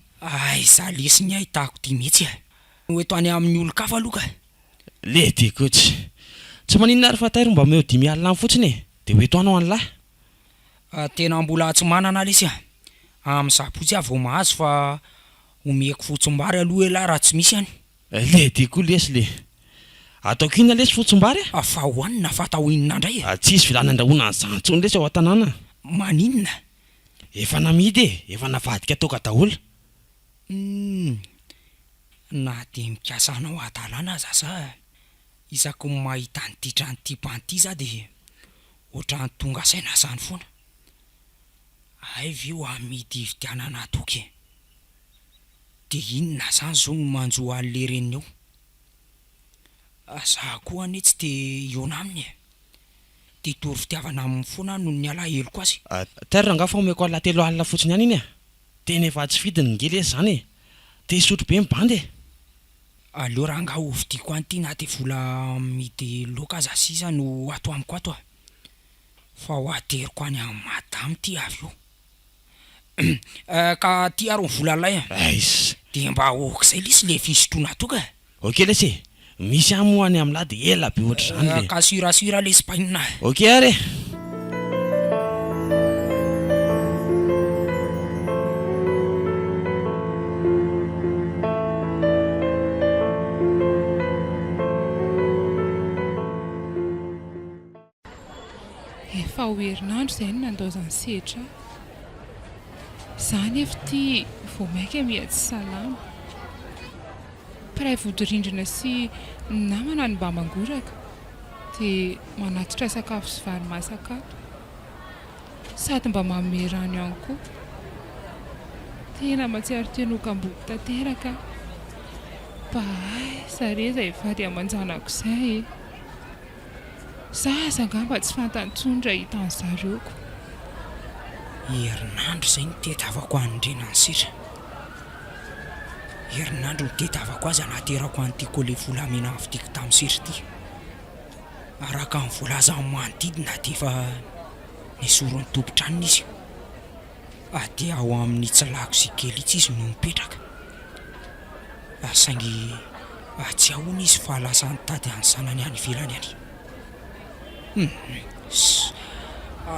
za lesy ny ahitako 10 metsy hoeto any amin'ny olo-kafa aloha ka le dia kotsy tsy maninona ary fa tairo mba meo 10 alina any fotsiny e dia hoeto any ao any lahy tena mbola tsy manana lesy amin'ny zapotsy aho vao mahazo fa omeko fotsombary aloha elahy raha tsy misy any le dia koa lesy le ataoko inona lesy fotsombary fa hoanina fa atao inona indray tsisy vilany andrahoana an'izany ntsony lesy ao an-tanàna maninona efa namidy efa navadika ataoka daholo na dia mikasanao adalana aza za isako mahita nyditra nyty panty za dia ohatrany tonga saina zany foana aivy io amidy vidianana toky dia inona zany zao no manjo an'le reniny eo za koa anie tsy dia iona aminy dia tory fitiavana amin'ny foana noho ny alahelo azy tairo nga fa omeko alina 3 alina fotsiny any iny tena efa tsy vidiny ngely izy zany e dia isotro be mibandy aleo raha nga hovidiko any ty na dia vola midy loka aza sisa no ato amiko ato fa ho ateriko any amin'ny madamy ty avy io ka ty ary ny vola lay dia mba okizay lisy le fisotroana toka ok lesy misy amo any amin'lahy dia ela be ohatra zany ka surasura lesy painina ok ary efa ho herinandro izay no nandaozany sehatra zany efa ty vao maika miha tsy salama pray vodorindrina sy namana ny mba mangoraka dia manatitra sakafo sy vary masaka sady mba manome rano ihany koa tena matsiaro tenokamboky tanteraka bahay sareza evady amanjanako izay zaza ngamba tsy fantantsondra hitan'ny zareoko herinandro izay ny tetavako anindrenany sitra herinandro ny tetavako azy anaterako an'ity kolet volamena avidiko tamin'ny sitra ity araka ny voalaza amin'ny manodidina dia efa nisoron'ny tompotranony izy dia ao amin'ny tsilako sy kely itsy izy no mipetraka saingy tsy ahoana izy fa lasa nitady any sanany any ivelany any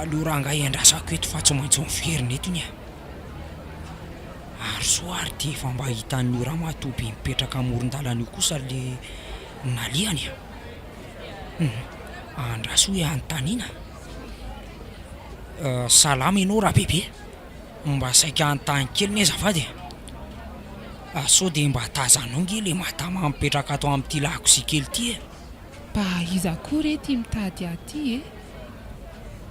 aleo raha nga iandrasako eto fa tsy maintsy miverina eto iny ary so ary dia efa mba hitan'ny ora matoby mipetraka amoron-dalana io kosa le naliany andraso hoe anontaniana salama ianao raha bebe mba saika anontany kely ny azafady sao dia mba tazanao nge le madama mipetraka atao amin'ity lakozia kely ity mba iza koa rety mitady aty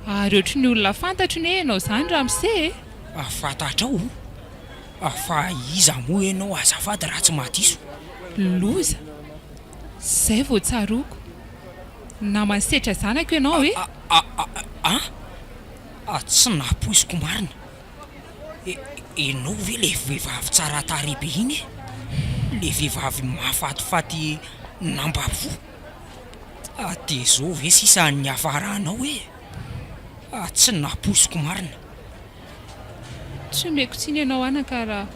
ary ohatry ny olona fantatro ny ianao zany raha mise fantatrao fa iza moa ianao azafady raha tsy madiso loza zay vao tsaroko namansetra zanako ianao tsy napoiziko marina ianao ve le vehivavy tsara tarehibe iny le vehivavy mahafatifaty nambavo dia zao ve sisa ny hafarahanao tsy napoiziko marina tsy omeko tsiny ianao anaka raha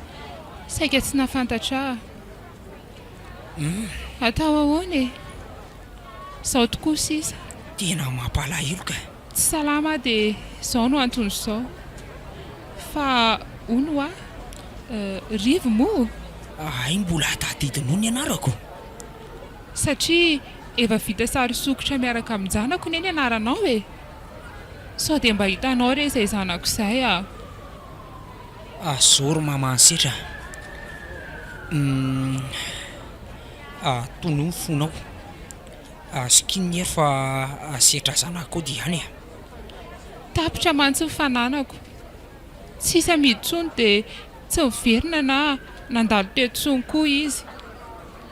saika tsy nafantatra atao ahoana zao tokoa sisa tena mampalahelo ka tsy salama dia zao no antony zao fa ono rivo moa ay mbola tadidinao ny anarako satria efa vita sary sokotra miaraka amin'njanako ny eny anaranao sao dia mba hitanao re izay zanako izay zoro mamansetra tono ny fonao sikininy ery fa setra zanako dia ihany tapitra mantsy ny fananako tsisy amidy tsony dia tsy miverina na nandalo teotsony koa izy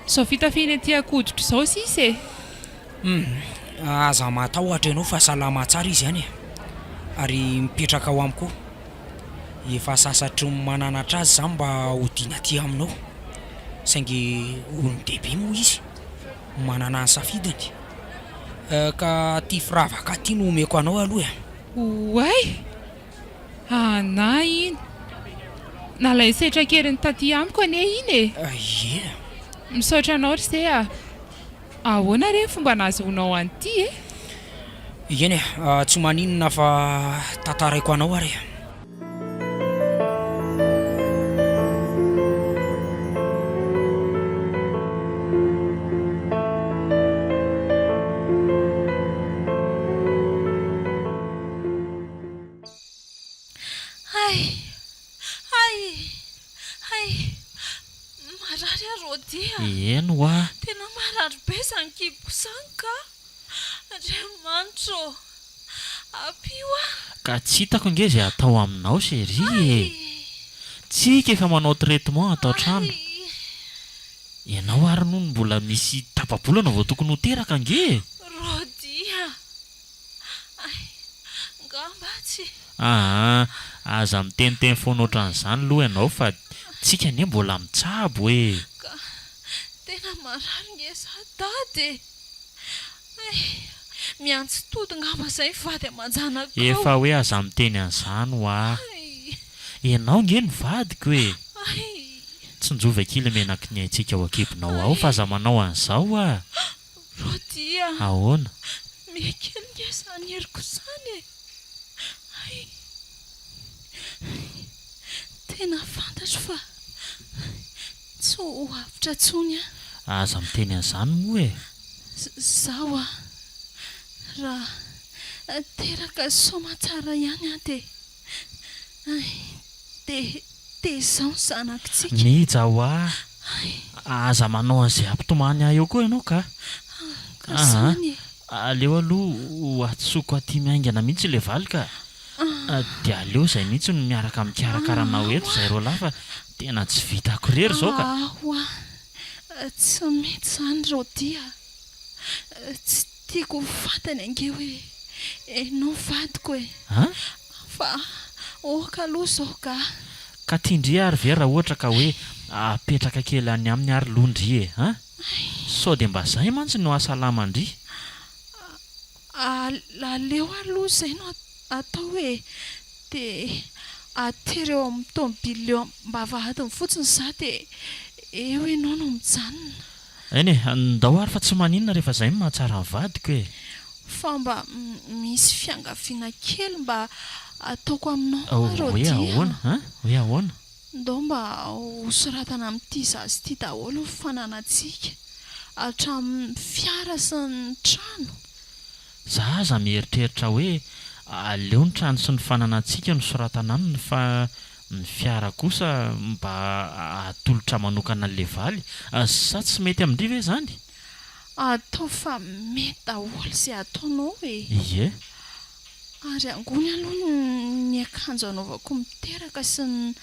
sao fitafiny aty akoditra izao sisy aza matahotra ianao fa salama tsara izy ihany ary mipetraka ao amiko efa sasatry mananatra azy zany mba hodiana aty aminao saingy olon-dehibe moa izy manana ny safidiny ka ty firavaka ty no omeko anao aloha oay ana iny nalay setrakeriny taty amiko ane iny ie misaotra anao ry se ahoana re fomba nahazoanao an'ity eny tsy maninona fa tantaraiko anao ary marary arodia eno a tena marary be zany kibo zany ka andriamanitro apio a ka tsy hitako nge zay atao aminao sery tsika efa manao traitement atao trano ianao ary noho mbola misy tapabolana vao tokony ho teraka nge rodia ngamba tsy aza miteniteny foana ohatran'izany aloha ianao fa tsika ane mbola mitsabo hoe ka tena marary nge zadady miantsy tody ngamba zay vady amanjanako efa hoe aza miteny an'izany hoa ianao nge ny vadiko hoe tsy njova kely menaky ny aintsika ao akibonao ao fa aza manao an'izao a rodia ahoana mekely nge zany heriko zany tena fantatro fa tsy ho avitra tsony aza miteny an'izany moa zaho raha teraka soma tsara ihany de zao ny zanakitsika mija ho aza manao an'izay ampitomany ah eo koa ianao ka kasany aleo aloha atsoko aty miaingana mihitsy le valy ka dia aleo zay mihitsy no miaraka mikarakarana eto zay ro lafa tena tsy vitako rery zao ka ahoa tsy mety zany rodia tsy tiako fantany ange hoe enao vadiko fa oka aloha zao ka tiandry ary ve raha ohatra ka hoe apetraka kely any amin'ny ary londry sao dia mba zay mantsy no asalamandry aleo aloha zay no atao hoe de atereo amin'ny tomobily eo mba vahadiny fotsiny za de eo ianao no mijanona eny ndao ary fa tsy maninona rehefa zay no mahatsara ny vadiko fa mba misy fiangaviana kely mba ataoko aminao hoe ahoana hoe ahoana ndao mba hosoratana amin'ity zazy ity daholo ny fananantsika hatramin'ny fiara sy ny trano za aza mieritreritra hoe aleo ny trano sy ny fananantsika no soratana aminy fa ny fiara kosa mba atolotra manokana n'le valy sa tsy mety amindry ve zany atao fa mety daholo zay ataonao ie ary angony aloha ny akanjo anaovako miteraka sy ny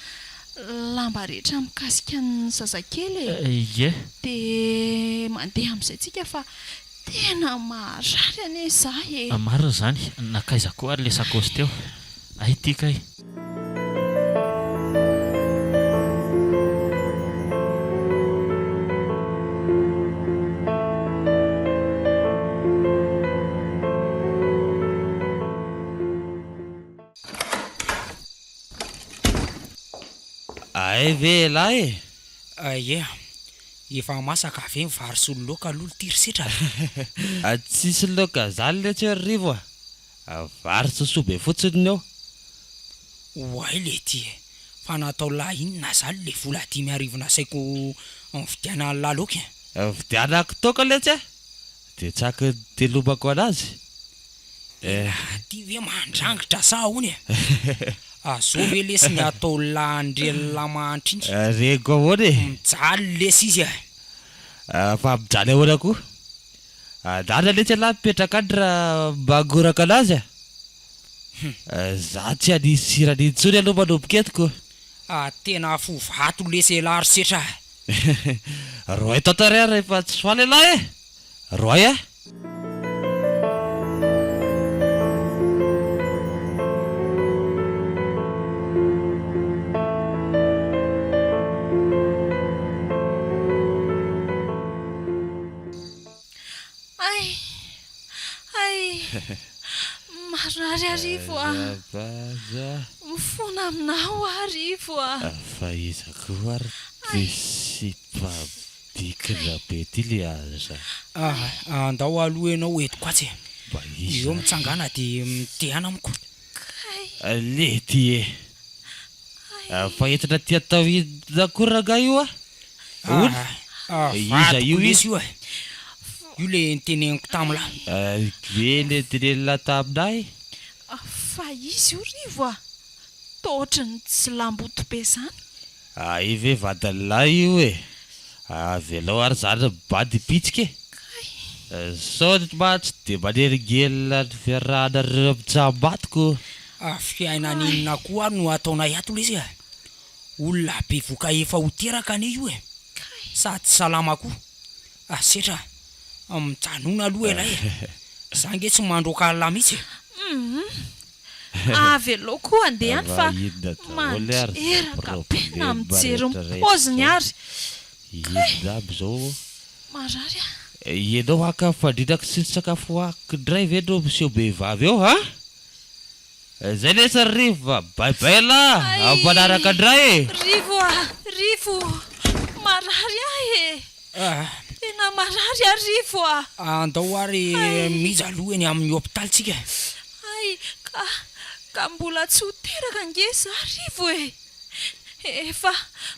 lamba rehetra mikasika ny zazakely ie de mandeha amin'izay tsika fa tena marary ane za marina zany nakaiza koa ary le sakosy teo ay tika ay ve lahy ie efa masaka ave mivary sy oloaka aloha tirysetra tsisy loka zany le tsy rivo vary sosobe fotsiny eo oay le ty fa natao lahy inona zany le vola 10,000 nasaiko mividiana laloky vidianako toka le tsy de tsaky telobako anazy ty ve mandrangitra sa hony azao ve lesy ny atao landrelamantra iny rego ahoana mijaly lesy izy fa mijaly ahoana koa dana le tsy alahy mipetraka any raha mangoraka anazy za tsy anisy sirany intsony aloha manomboka etiko tena fovato leselary setra. Roay tatary a rehefa tsy soa lehilahy e. Roay a. Marary arivo mifona aminao arivo faizako ary disipabikina be ty le aza. Andao aloha ianao etiko atsy eo mitsangana dia mitehana amiko le ty e fa entina ty atao idakoranga io iza io izy io io le niteneniko tamilay ve le tenenina taminay fa izy io rivo tohatra ny tsy lamboto be zany ive vadalahy io e avelao ary zany bady pitsika e sao matsy de maneringela ny fiarahanareo mitsambatiko fiaina ninona koa no ataonay ato le izy olona be voka efa ho teraka ane io e sady salama koa setra mijanona aloha ilay za nge tsy mandroaka la mihitsy avelao koa andehany fa manderaka pena mijery mipoziny ary iaby zao marary ianao aka fandrinaka sy sakafo akindray ve no miseho be vavy eo zay lesa rivo baibay la ampanaraka andray rivo marary e tena marary arivo andao ary miza aloha eny amin'ny hôpitalitsika ka mbola tsy ho teraka ngeza arivo efa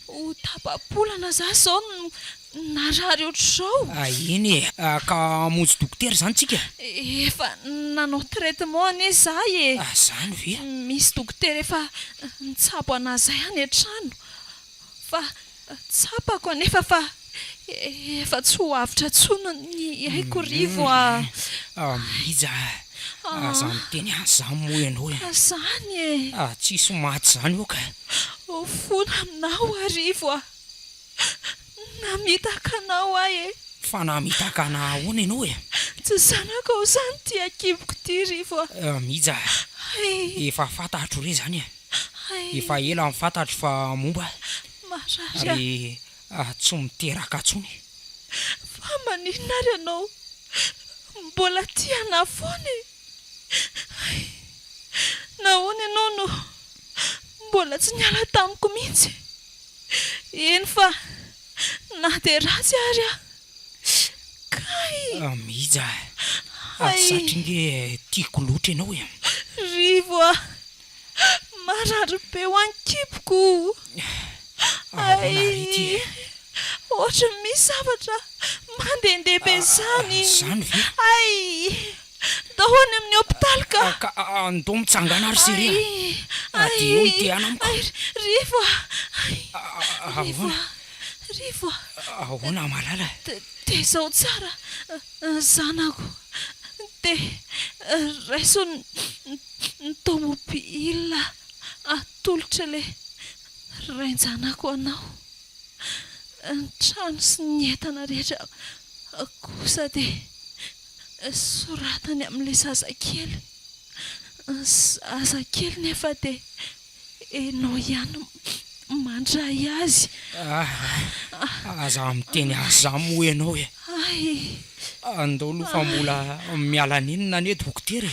ho tapapolana za zao narary ohatr'izao eny ka monjy dokotera zany tsika efa nanao traitement ane za zany ve misy dokotera efa nitsapo anazay any an-trano fa tsapako anefa fa efa tsy ho avitra tsono ny haiko rivo miza zany teny azany moa ianao zany tsisy maty zany io ka fona aminao arivo namitaka anao fa namitaka ana ahoana ianao tsy zanako ao zany ty akiboko ty rivo miza efa fantatro re zany efa ela mifantatro fa momba marary tsy miteraka tsony fa maninona ary ianao mbola tiana foana nahoana ianao no mbola tsy niala tamiko mihitsy eny fa na de ratsy ary kay miza satria nge tiako loatra ianao rivo marary be ho ankiboko ohatra misy zavatra mandehandeha be zany dahoany amin'ny hôpitaly ka andao mitsangana ary seria de eo itehana amiko rivo ahoana malala de zao tsara zanako de raiso ny tomobila atolotra le rainjanako anao ny trano sy ny entana rehetra kosa de soratany amin'le zazakely nefa de enao ihany mandray azy aza miteny aza moa ianao andao aloha fa mbola miala ninona ane dokotera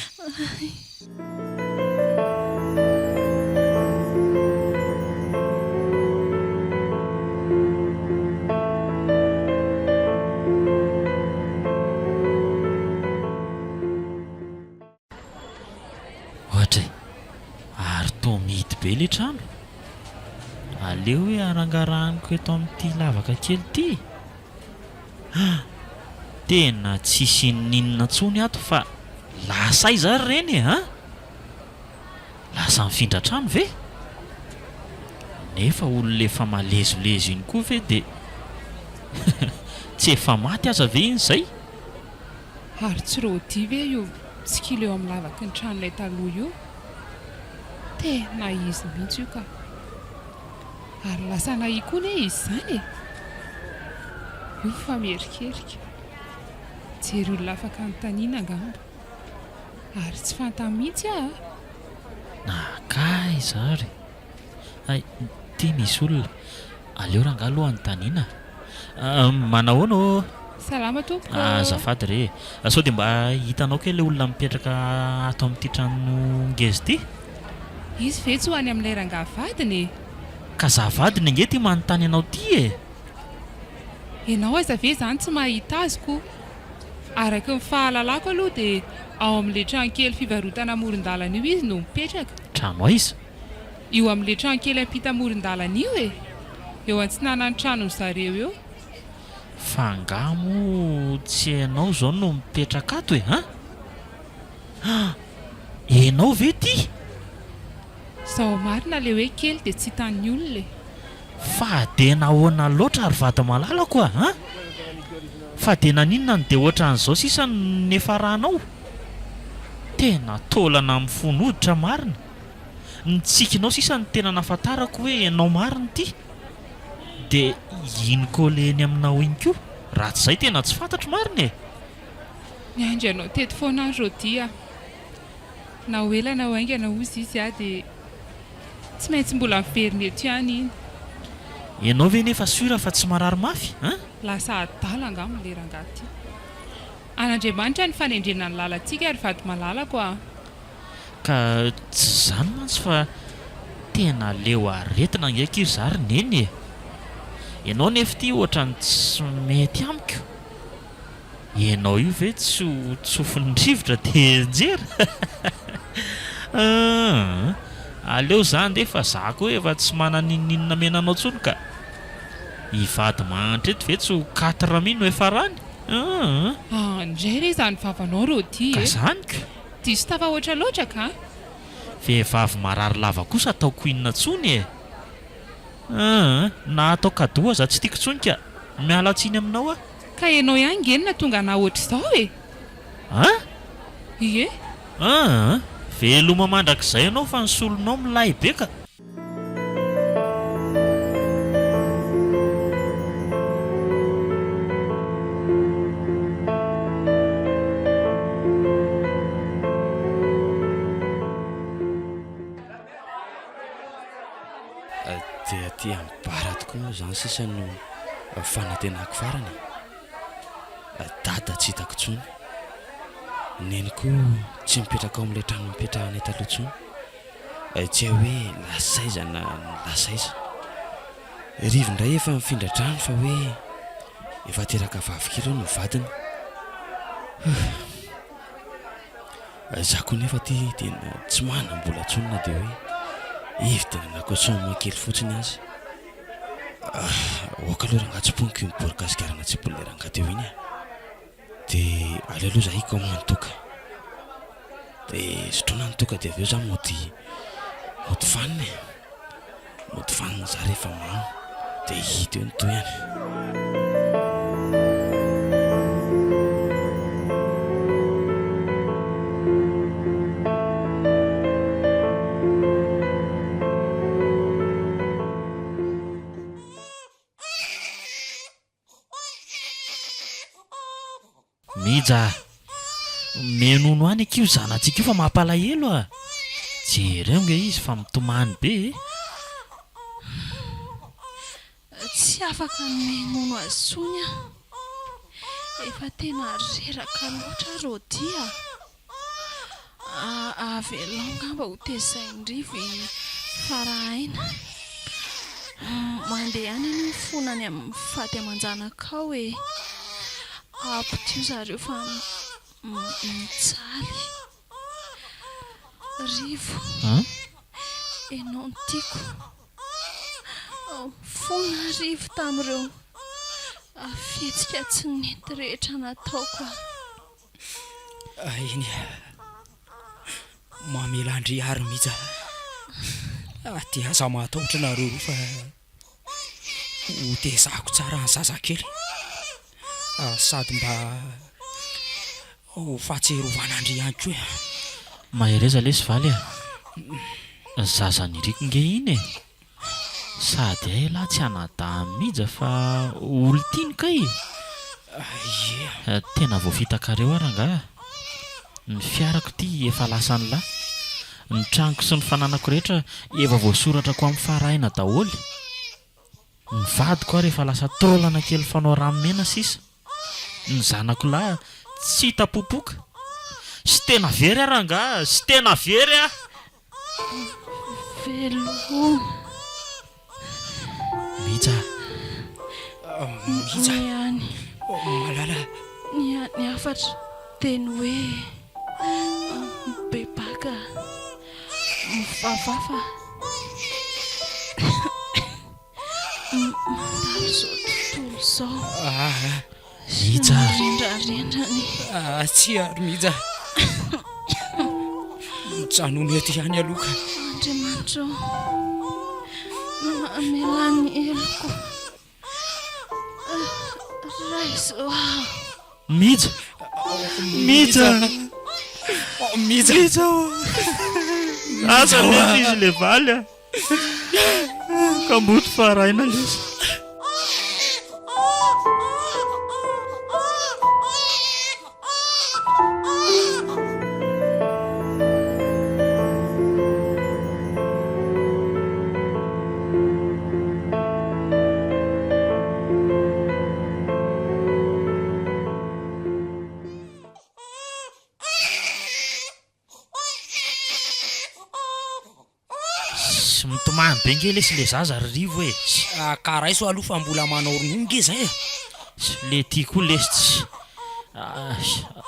ary to mihidy be le trano aleo hoe arangaraniko eto amin'ity lavaka kely ty tena tsisy ninona ntsony ato fa lasa iza reny lasa mifindra trano ve nefa olona efa malezolezo iny koa ve de tsy efa maty aza ve iny zay ary tsy rôty ve io tsikilo eo amin'ny lavaky ny trano ilay taloha io tena izy mihitsy io ka ary lasa naikoana izy izany e io fa mierikerika jery olona afaka nytaniana angamba ary tsy fantamitsy nakay zary ay ty misy olona aleo raha ngaloha anytaniana manahoana o salama tompoko azafady re sao dia mba hitanao ke le olona mipetraka ato amin'ity trano ngezy ity izy ve tsy ho any amin'ilay rangavadiny ka zavadiny ange ty manontany anao ty e ianao aza ve zany tsy mahita azoko araky ny fahalalako aloha dia ao amin'ilay trankely fivarotana amoron-dalana io izy no mipetraka trano aiza io amin'ilay trankely ampita amoron-dalana io e eo antsinanany trano ny zareo eo fangamo tsy hainao zao no mipetraka ato e enao ve ty zao marina le hoe kely dia tsy hitan'ny olona fa dia nahoana loatra ary vata malalako fa dia naninona ny dia ohatran'izao sisa nefa ranao tena taolana amin'ny fonoditra marina nitsikinao sisa ny tena nafantarako hoe ianao marina ity dia ino koleny aminao iny koa raha tsy izay tena tsy fantatro marina e miandry anao teto foana ny rodia na ho ela na ho aingana ozy izy dia tsy maintsy mbola miveriny eto ihany iny ianao ve nefa sura fa tsy marary mafy lasa adala anga amin'ilay rangahy ty an'andriamanitra ny fanendrena ny lalantsika ary vady malalako ka tsy zany mantsy fa tena leo aretina ngeky io zary neny e ianao nefa ty ohatrany tsy mety amiko ianao io ve tsy tsofin'ny rivotra dia jery aleo zany de fa za koa efa tsy mananinninona menanao tsony ka hivady manitra eto ve tsy ho 4 mino efa rany ndray re zany vavanao rody ka zanyka diso tafa oatra loatra ka vehivavy marary lava kosa ataoko inona tsony e na atao kadoa za tsy tiako tsony ka miala tsiny aminao ka ianao ihany ngenina tonga na oatra izao e ie veloma mandrak'izay ianao fa nysolonao milay be ka dia ty ambara tokoa moa zany sisa no fanatenako farany dada tsy hitako tsony neny koa tsy mipetraka ao amin'ilay trano mipetrahana taloha tsony tsy hoe lasaiza na lasaiza rivondray efa mifindra trano fa hoe efa teraka vavikirao no vadiny za koa nefa ty tena tsy manam-bola tsony na dia hoe evitena nakoatsommakely fotsiny azy oka aloha rangatsyponiko io miborikasikarana tsy bolina rangateo iny dia aleo aloha za iko manotoka dia sotrona nytoka dia aveo za mody faniny mody faniny za rehefa mamo dia hita eo ny toyany mija menono any akio zanatsika io fa mampalahelo jereo nge izy fa mitomany be tsy afaka menono azony efa tena reraka loatra rodia avelao ngamba ho tezaindrivy farahaina mandeha any ny fonany amin'ny faty aman-janakao e apotio zareo fa mijaly rivo enao ny tiako fona rivo tamin'ireo fihetsika tsy nety rehetra nataoko iny mamela andry ary mija ty aza mahatahotra nareo fa ho tezako tsara ny zazakely sady mba ho fahatsehrovanandry ihany koa mahereza lesy valy zazanyriko nge iny sady ay lahy tsy anadamy mija fa olo tiany kay tena voafitakareo aranga ny fiarako ty efa lasany lahy ny tranoko sy ny fananako rehetra efa voasoratrako amin'ny faraina daholy ny vadiko aho rehefa lasa taolana kely fanao ranomena sisa ny zanako lahy tsy hitapopoka sy tena very aranga sy tena very a veloma mija niany malala ny afatra teny hoe bebaka mivavafa mandalo zao tontolo zao mija rendrarendrany tsy ary mija mijanony eto ihany aloka andriamanitra mamelany eloko raizo mija mija mija mija asa nefa izy le valy a ka mboto faraina lesy mitomany be nge lesy le zaza ry rivo e karaiso aloha fa mbola manao ronono nge zay le tia koa lesy tsy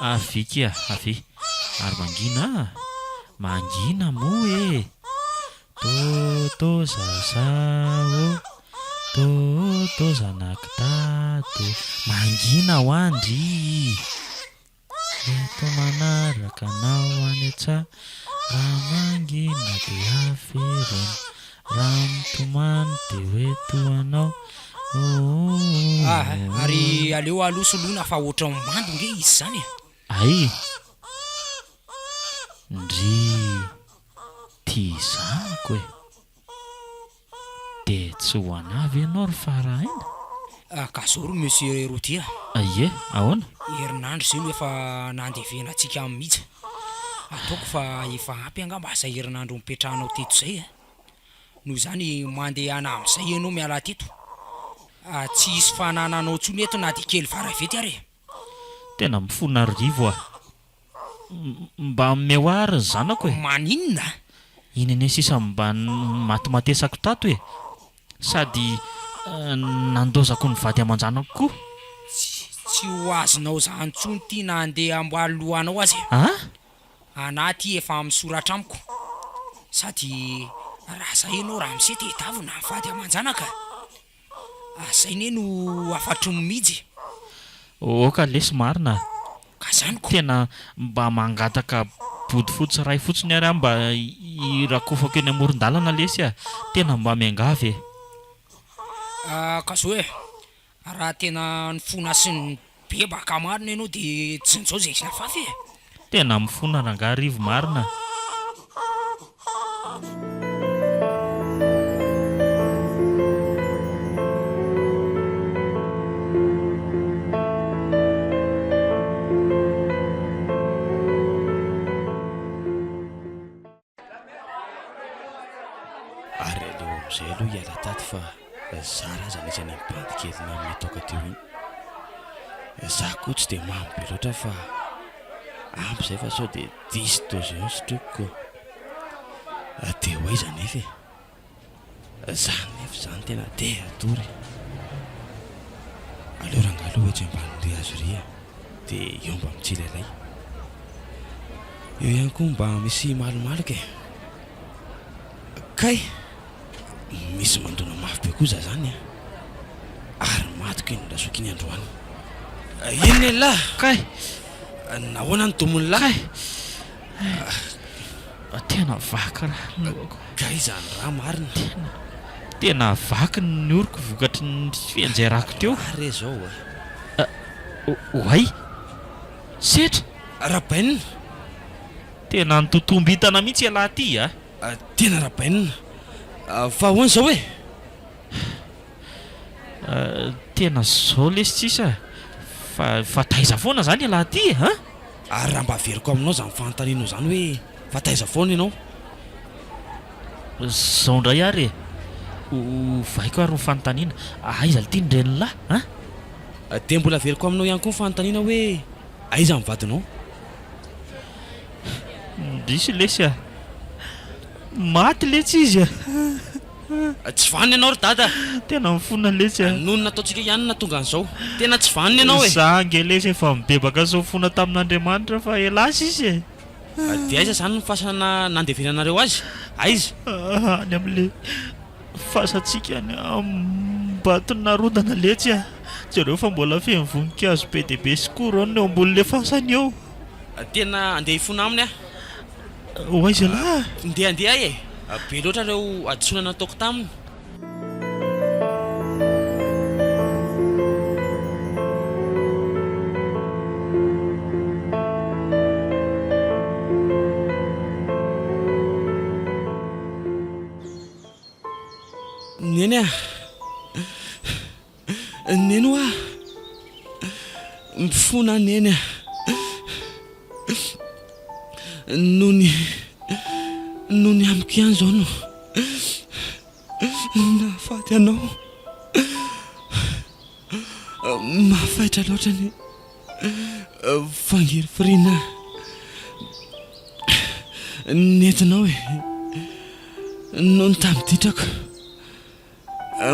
avy kia avy ary mangina mo e tô zazao tô zanakitato mangina ho andry eto manaraka nao any atsa raha mangina de aferona raha mitomany de hoeto anao ary aleo aloha soloana fa oatra mando nge izy zany ay ndry tia zanako e de tsy ho anavy ianao ry faraina ka zao ro monsieur rotia aie ahoana herinandro zay no efa nandevena antsika amin'ny mihitsy ataoko fa efa ampy angamba asa herinandro mipetrahanao teto zay noho zany mandeha ana amin'izay ianao miala teto tsy isy fanananao tsony eto na de kely varavety ary tena mifona rivo a mba meoary ny zanako e maninona inene sisa mba matimatesako tato e sady nandozako ny vady aman-janako koa tsy ho azonao zany tsony ty na andeha amboaly lohanao azy anaty efa misoratra amiko sady raha zay ianao raha misety etavina vady aman-janaka zay ne no afatry mimijy oka lesy marina ka zanyko tena mba mangataka body fotsy ray fotsiny ary mba irakofako eny amoron-dalana lesy a tena mba miangavy e ka zao e raha tena ny fona sy ny bebaka marina ianao de tsy nizao zay zafafy e tena mifona ranga rivo marina ary aleo am'izay aloha hiala taty fa zara aza nisy any mibady kelina amin'ny ataoka teo iny za koa tsy de mamy be loatra fa ampy zay fa sao de disy dozy ao sotroko de ho aiza nefa e zany nefa zany tena de atory aleo rangaloha etsy ambaniry azo ry de eo mba mitsilalay eo ihany koa mba misy malomaloka e kay misy mandona mafy be koza zany ary matoko iny rasoky iny androany iny lahy kay nahoana ny tomony lahy tena vaky raha nyoko kay zany raha marina tena vaky ny oriko vokatry ny fianjairako teo are zao oay setra rabainina tena ny totombo hitana mihitsy alahy ty tena rabainina fa hoany zao e Tena zao lesy tsisa fa taiza foana zany laha ty a ary raha mba veriko aminao zany fanontanianao zany hoe fa taiza foana ianao zao ndray ary vaiko ary ny fanontaniana aiza ty ndreny lahy dia mbola veriko aminao ihany koa ny fanontaniana hoe aiza mivadinao ndisy lesy maty letsy izy tsy vaniny ianao ry dada tena mifona lesy nono nataontsika ihany na tonga an'izao tena tsy vaniny ianao e zange lesy efa mibebaka zao fona tamin'Andriamanitra fa elasy izy dia aiza zany ny fasana nandevenanareo azy aiza any amin'le fasantsika any ambatonnarodana letsy jareo fa mbola feno voninkazo be dia be sikoro ny eo ambonin'le fasany eo tena andeha hifona aminy hoaiza lahy andeha e be loatra reo adisona nataoko taminy neny neny mifona neny nony amiko ihany zao no nahafaty anao mahafaitra loatra ny fangiry firina nentinao noho ny tamiditrako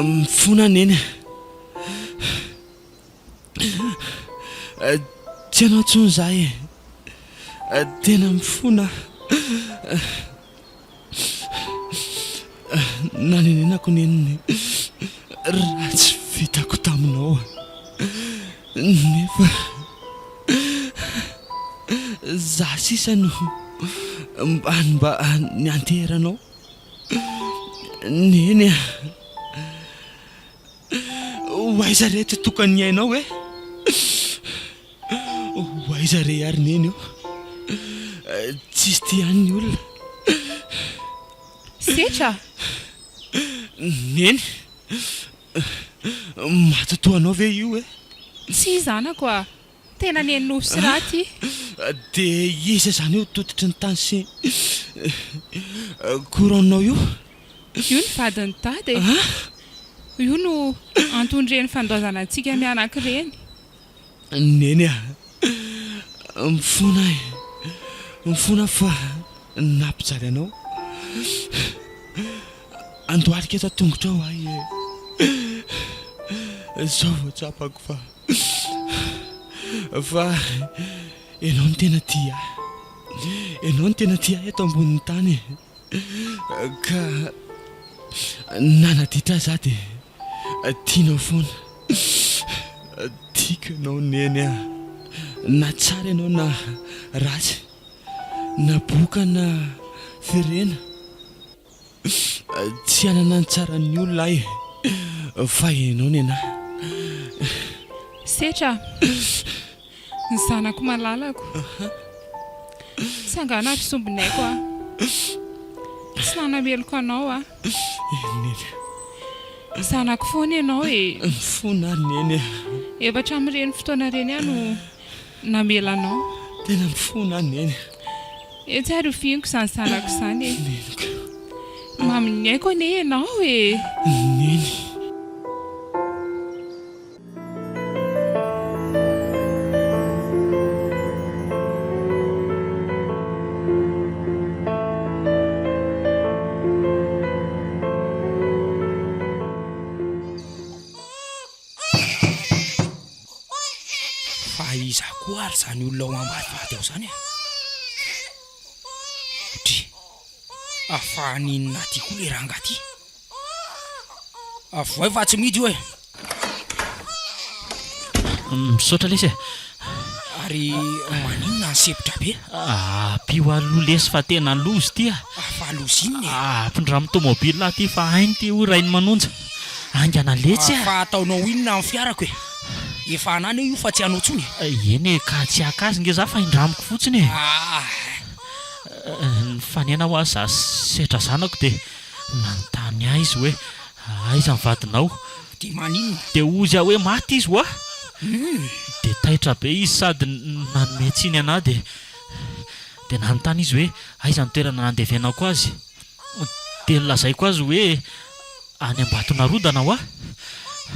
mifona neny tsy anao tsony zay tena mifona nanenenako neniny ratsy vitako taminao nefa za sisa no mba nianteranao neny hoaiza re ty tokany iainao hoaiza re ary neny io tsisy ty hany olona setra neny matotoanao ve io tsy zanako tena neny nofo sy raty dia iza zany io tototry ny tany sy courontinao io io ny vadiny tady io no antondreny fandaozana antsika mianakireny neny mifona fa nampijaly anao andohalika eto tongotra ao zao voatsapako fa ianao ny tena tia ianao ny tena tia eto ambonin'ny tany ka nanaditra za dia tianao foana tiako ianao neny na tsara ianao na ratsy na boka na firena tsy anana ny tsaran'ny olona fa ianao ny anahy setra ny zanako malalako sangana fisombinaiko tsy nanameloko anao zanako foana ianao mifona ary neny efatra amin'ireny fotoana reny no namela anao tena mifona ary neny tsy ary hofianiko izany zanako izany mamin'ny aiko ane ianao neny fa iza koa ary zany olona ho ambadivady ao zany otry afahaninona ty koa le ranga ty avoay fa tsy midy io misaotra lesy ary maninona ny sepotra be pio aloha lesy fa tena lozy ty afa lozy inny ampindra amin'ny tomobile ty fa hainy ty ho rainy manonja angana letsy fa ataonao inona amin'ny fiarako efa anany io fa tsy hanao tsony eny ka tsy akazy nge za fa indramiko fotsiny ny fanena ho azy za setra zanako dia nanontany ahy izy hoe aiza mivadinao dia maninona dia ozy aho hoe maty izy hoa dia taitra be izy sady nanome tsiny anahy dia nanontany izy hoe aiza ny toerana nandevenako azy dia lazaiko azy hoe any Ambatonarodana ho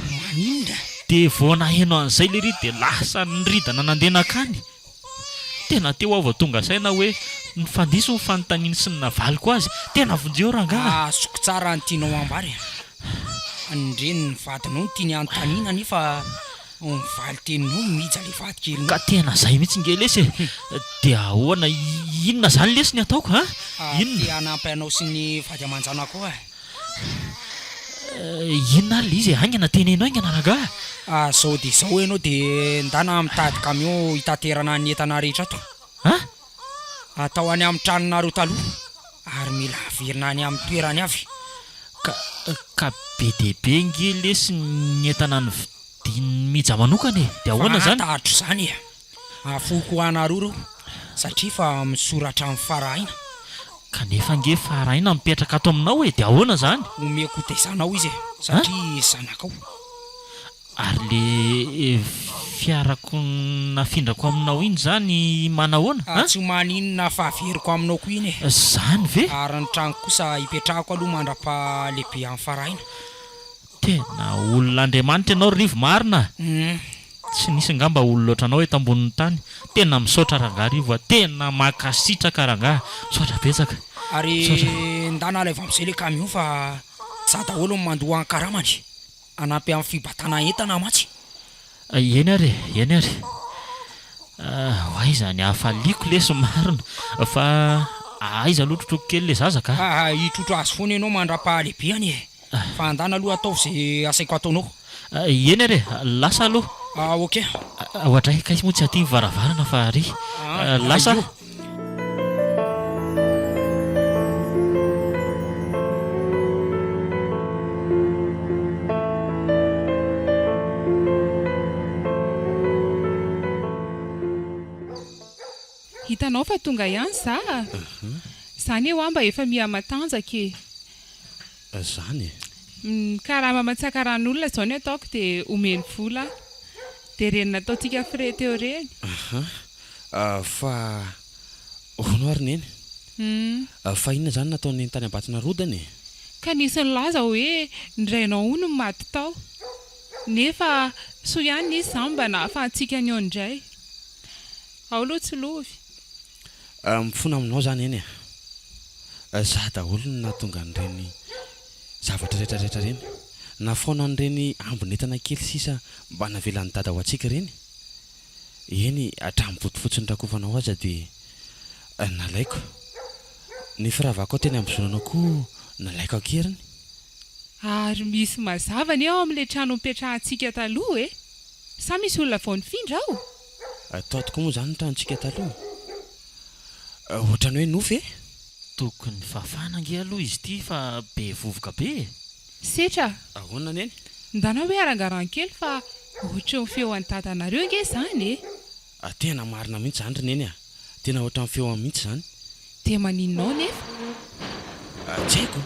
maninona dia vao naheno an'izay le ry dia lasa nyridana nandehanakany tena teo aho vao tonga saina hoe nyfandiso ny fanontaniany sy ny navaliko azy tena vonjeo rangaha azoko tsara ny tianao ambary nyreny ny vadinao ny tiany anontaniana nefa mivaly teninao mihitsy le vadikely ka tena zay mihitsy ngelesy dia ahoana inona zany lesy ny ataoko ha inona dia hanampy anao sy ny vady aman-janako inona le izy aingana tenenao aingana rangaha zao dia zao ianao dia ndana mitady camion hitaterana ny entana rehetra ato atao any amin'ny tranonareo taloha ary mila averina any amin'ny toerany avy ka be dehibe nge lesy ny entana ny vidiny mija manokana e dia ahoana zany atahatra izany afoko anareo reo satria fa misoratra amin'ny farahina kanefa nge farahina mipetraka ato aminao e dia ahoana zany omeko taizanao izy satria zanakao ary le fiarako nafindrako aminao iny zany manahoana tsy maninona fahaveriko aminao koa iny zany ve ary ny trano kosa hipetrahako aloha mandrapa lehibe amin'ny farahina tena olon'Andriamanitra ianao rivo marina tsy nisy ngamba olona ohatranao eto ambonin'ny tany tena misaotra rangarivo tena makasitraka rangaha misaotra betsaka ary ndana laiva amin'izay le camion fa za daholo ny mandoha an-karamany anampy amin'ny fibatana entana matsy eny ary aiza ny hafaliako lesy marina fa aiza aloha trotroko kely le zazaka hitrotro azy foana ianao mandrapa lehibe any fa andana aloha ataovy zay asaiko ataonao eny ary lasa aloha ok ohatray kaizy moa tsy aty mivaravarana fa ary lasa hitanao fa tonga ihany za zany eo amba efa miha-matanjaka zany karaha mamatsaka ran'olona zao ny ataoko dia omeny vola dia reny nataontsika frais teo reny fa ono ary neny fa inona zany nataony tany Ambatonarodana ka nisy ny laza hoe ndrainao o no maty tao nefa so ihany izy zany mba nahafahantsika ny eo indray ao aloha tsy lovy mifona aminao zany eny za daholo no nahatonga n'ireny zavatra rehetrarehetra reny na foana n'ireny ambonentana kely sisa mba navelan'ny dada ho antsika reny eny hatramin'ny botifotsiny rakofanao aza dia nalaiko ny firavako teny ambozonanao koa nalaiko akeriny ary misy mazava ny ao amin'ilay trano mipetrahantsika taloha sa misy olona vao nifindra ao atao tokoa moa zany ny tranontsika taloha ohatrany hoe nofy tokony fafana nge aloha izy ity fa be vovoka be setra ahoana neny ndana hoe arangaran kely fa ohatra ny feo any dadanareo nge zany tena marina mihitsy zany reneny tena ohatra ny feo mihitsy zany dia maninonao nefa tsy haiko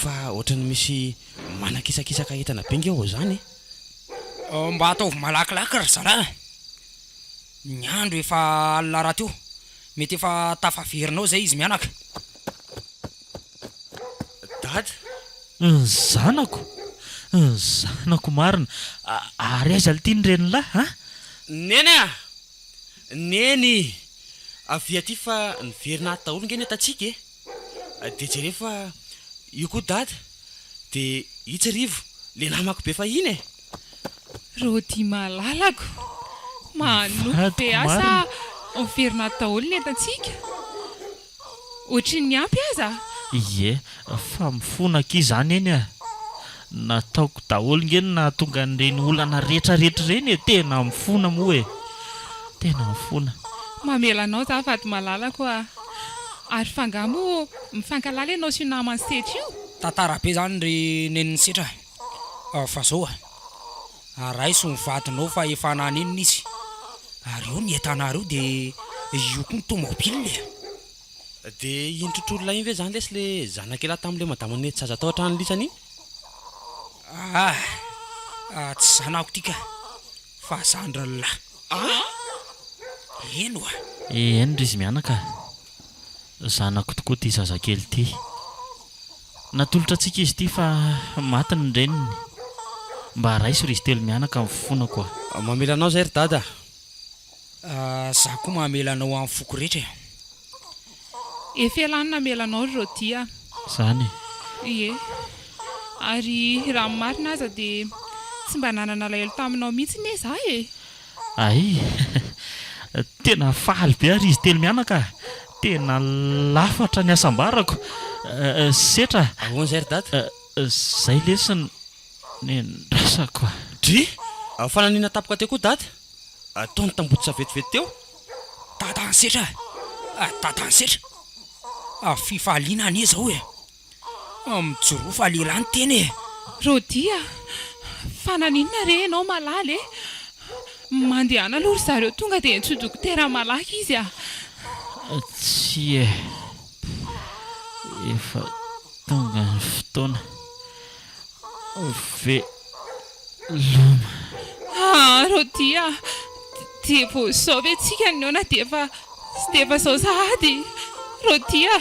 fa ohatrany misy manakisakisaka entana be nge ao zany mba ataovy malakilaky ry zala ny andro efa alina raha teo mety efa tafaverinao zay izy mianaka dady zanako marina ary aiza lety ny reny lahy neny neny avy aty fa niverina aty daholo nge ny atatsika dia jerefa io koa dady dia itsy rivo le namako be fa iny rodi malalako manope asa miverina aty daholo ny etantsika ohatry ny ampy aza ie fa mifonaka izany eny nataoko daholo nge nahatonga n'ireny olana rehetrarehetra reny tena mifona moa tena mifona mamelanao za vady malalako ary fangamo mifankalala ianao sy namany setra io tantara be zany ry neniny setra fa zao araiso mivadinao fa efa nanenina izy ary eo ny entanareo dia io koa ny tomobile dia introtr'olona iny ve zany lesy le zanakela tamin'le madamane tsy aza tao an-trano lisany Tsy zanako tika fa zandralahy. Eno a? Eny ry izy mianaka, zanako tokoa ty zazakely ty. Natolotra antsika izy ty fa maty ny reniny. Mba raiso ry izy telo mianaka amin'ny fonako a. Mamela anao zay ry dada. Za koa mamela anao amin'ny foko rehetra. Efa elany namelanao ry Rodia. Zany. Ie. Ary raha marina aza dia tsy mba nanana lahelo taminao mihitsy ne za e. Ay, tena faly be ary izy telo mianaka. Tena lafatra ny asambarako. Setra. Ahoana zay ry dada? Zay lesiny ny ndrasako. Dry? Fananina tapaka teo koa dada? Ataony tambotra vetivety teo? Tatany setra. Tatany setra. Fifaliana anie zao e. Mijorofa lehilahy ny teny e. Rodia, fananinana re ianao malaly e. Mandehana aloha ry zareo tonga dia nitsy dokotera malaky izy a. Tsy e. Efa tonga ny fotoana veloma. Rodia, dia vao zao ve tsika ny ona dia efa zao sahady. Rodia,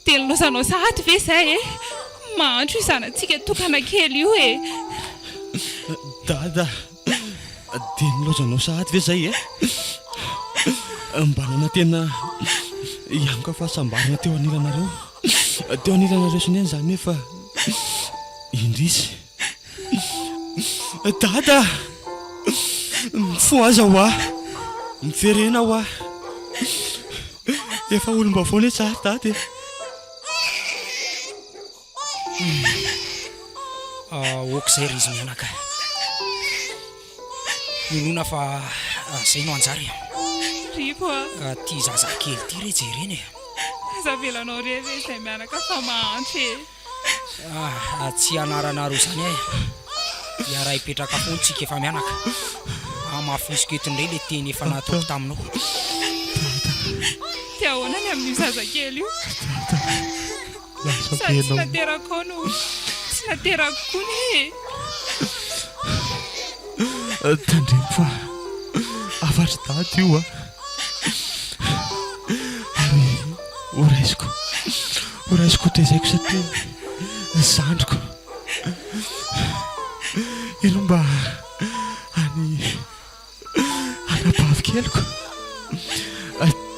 dia lozanao sahady ve zay e. Mahandro io zanantsika tokana kely io e. Dada, dia nilozanao sahady ve zay e? Mba nana tena ianka fahasambarana teo anilanareo. Teo anilanareo sineny zany efa indrisy. Dada, mifo aza ho aho, miferena ho aho. Efa olom-bavao tsara dada e. Okizay ry izy mianaka. Nonona fa zay no anjary. Rivo a. Ty zazakely ty re jereny e. Aza velanao rere izay mianaka fa mahantry e. Tsy anarana roa zany e. Iara ipetraka foana tsika efa mianaka. Mafisoketindray le teny efa nataoko taminao. Ty ahoana ny amin'io zazakely io? Lasa Sady tsy benao. naterako ao no tsy naterako koa ne. Tandremo fa afatra dada io a. Ary oraisiko tezaiko satria zandriko. Ino mba anabavikeloko.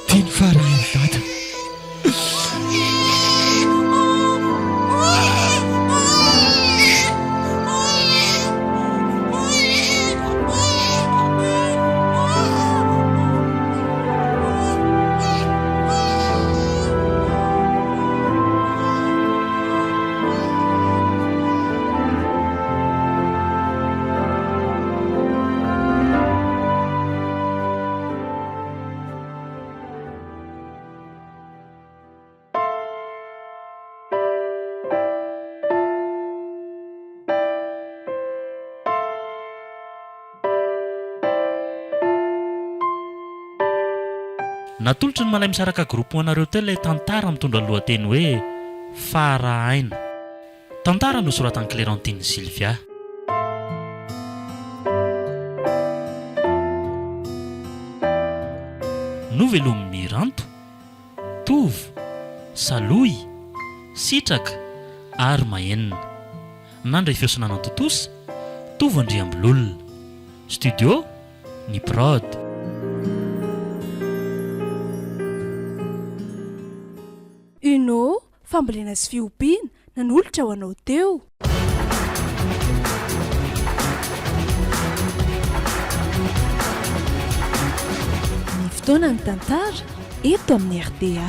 Tiany farany dada. Natolotra ny malay misaraka groupe anareo teo ilay tantara mitondra lohateny hoe Farahaina. Tantara nosoratan'i Clémentine Sylvia. Novelomin'ny Miranto, Tovo, Saloy, Sitraka ary Mahenina. Nandray fiosonana Totosa, Tovo Andriambololona. Studio ny Prod. Uno, fambolena sy fiompiana nanolotra ho anao teo. Ny fotoana ny tantara eto amin'ny RDA.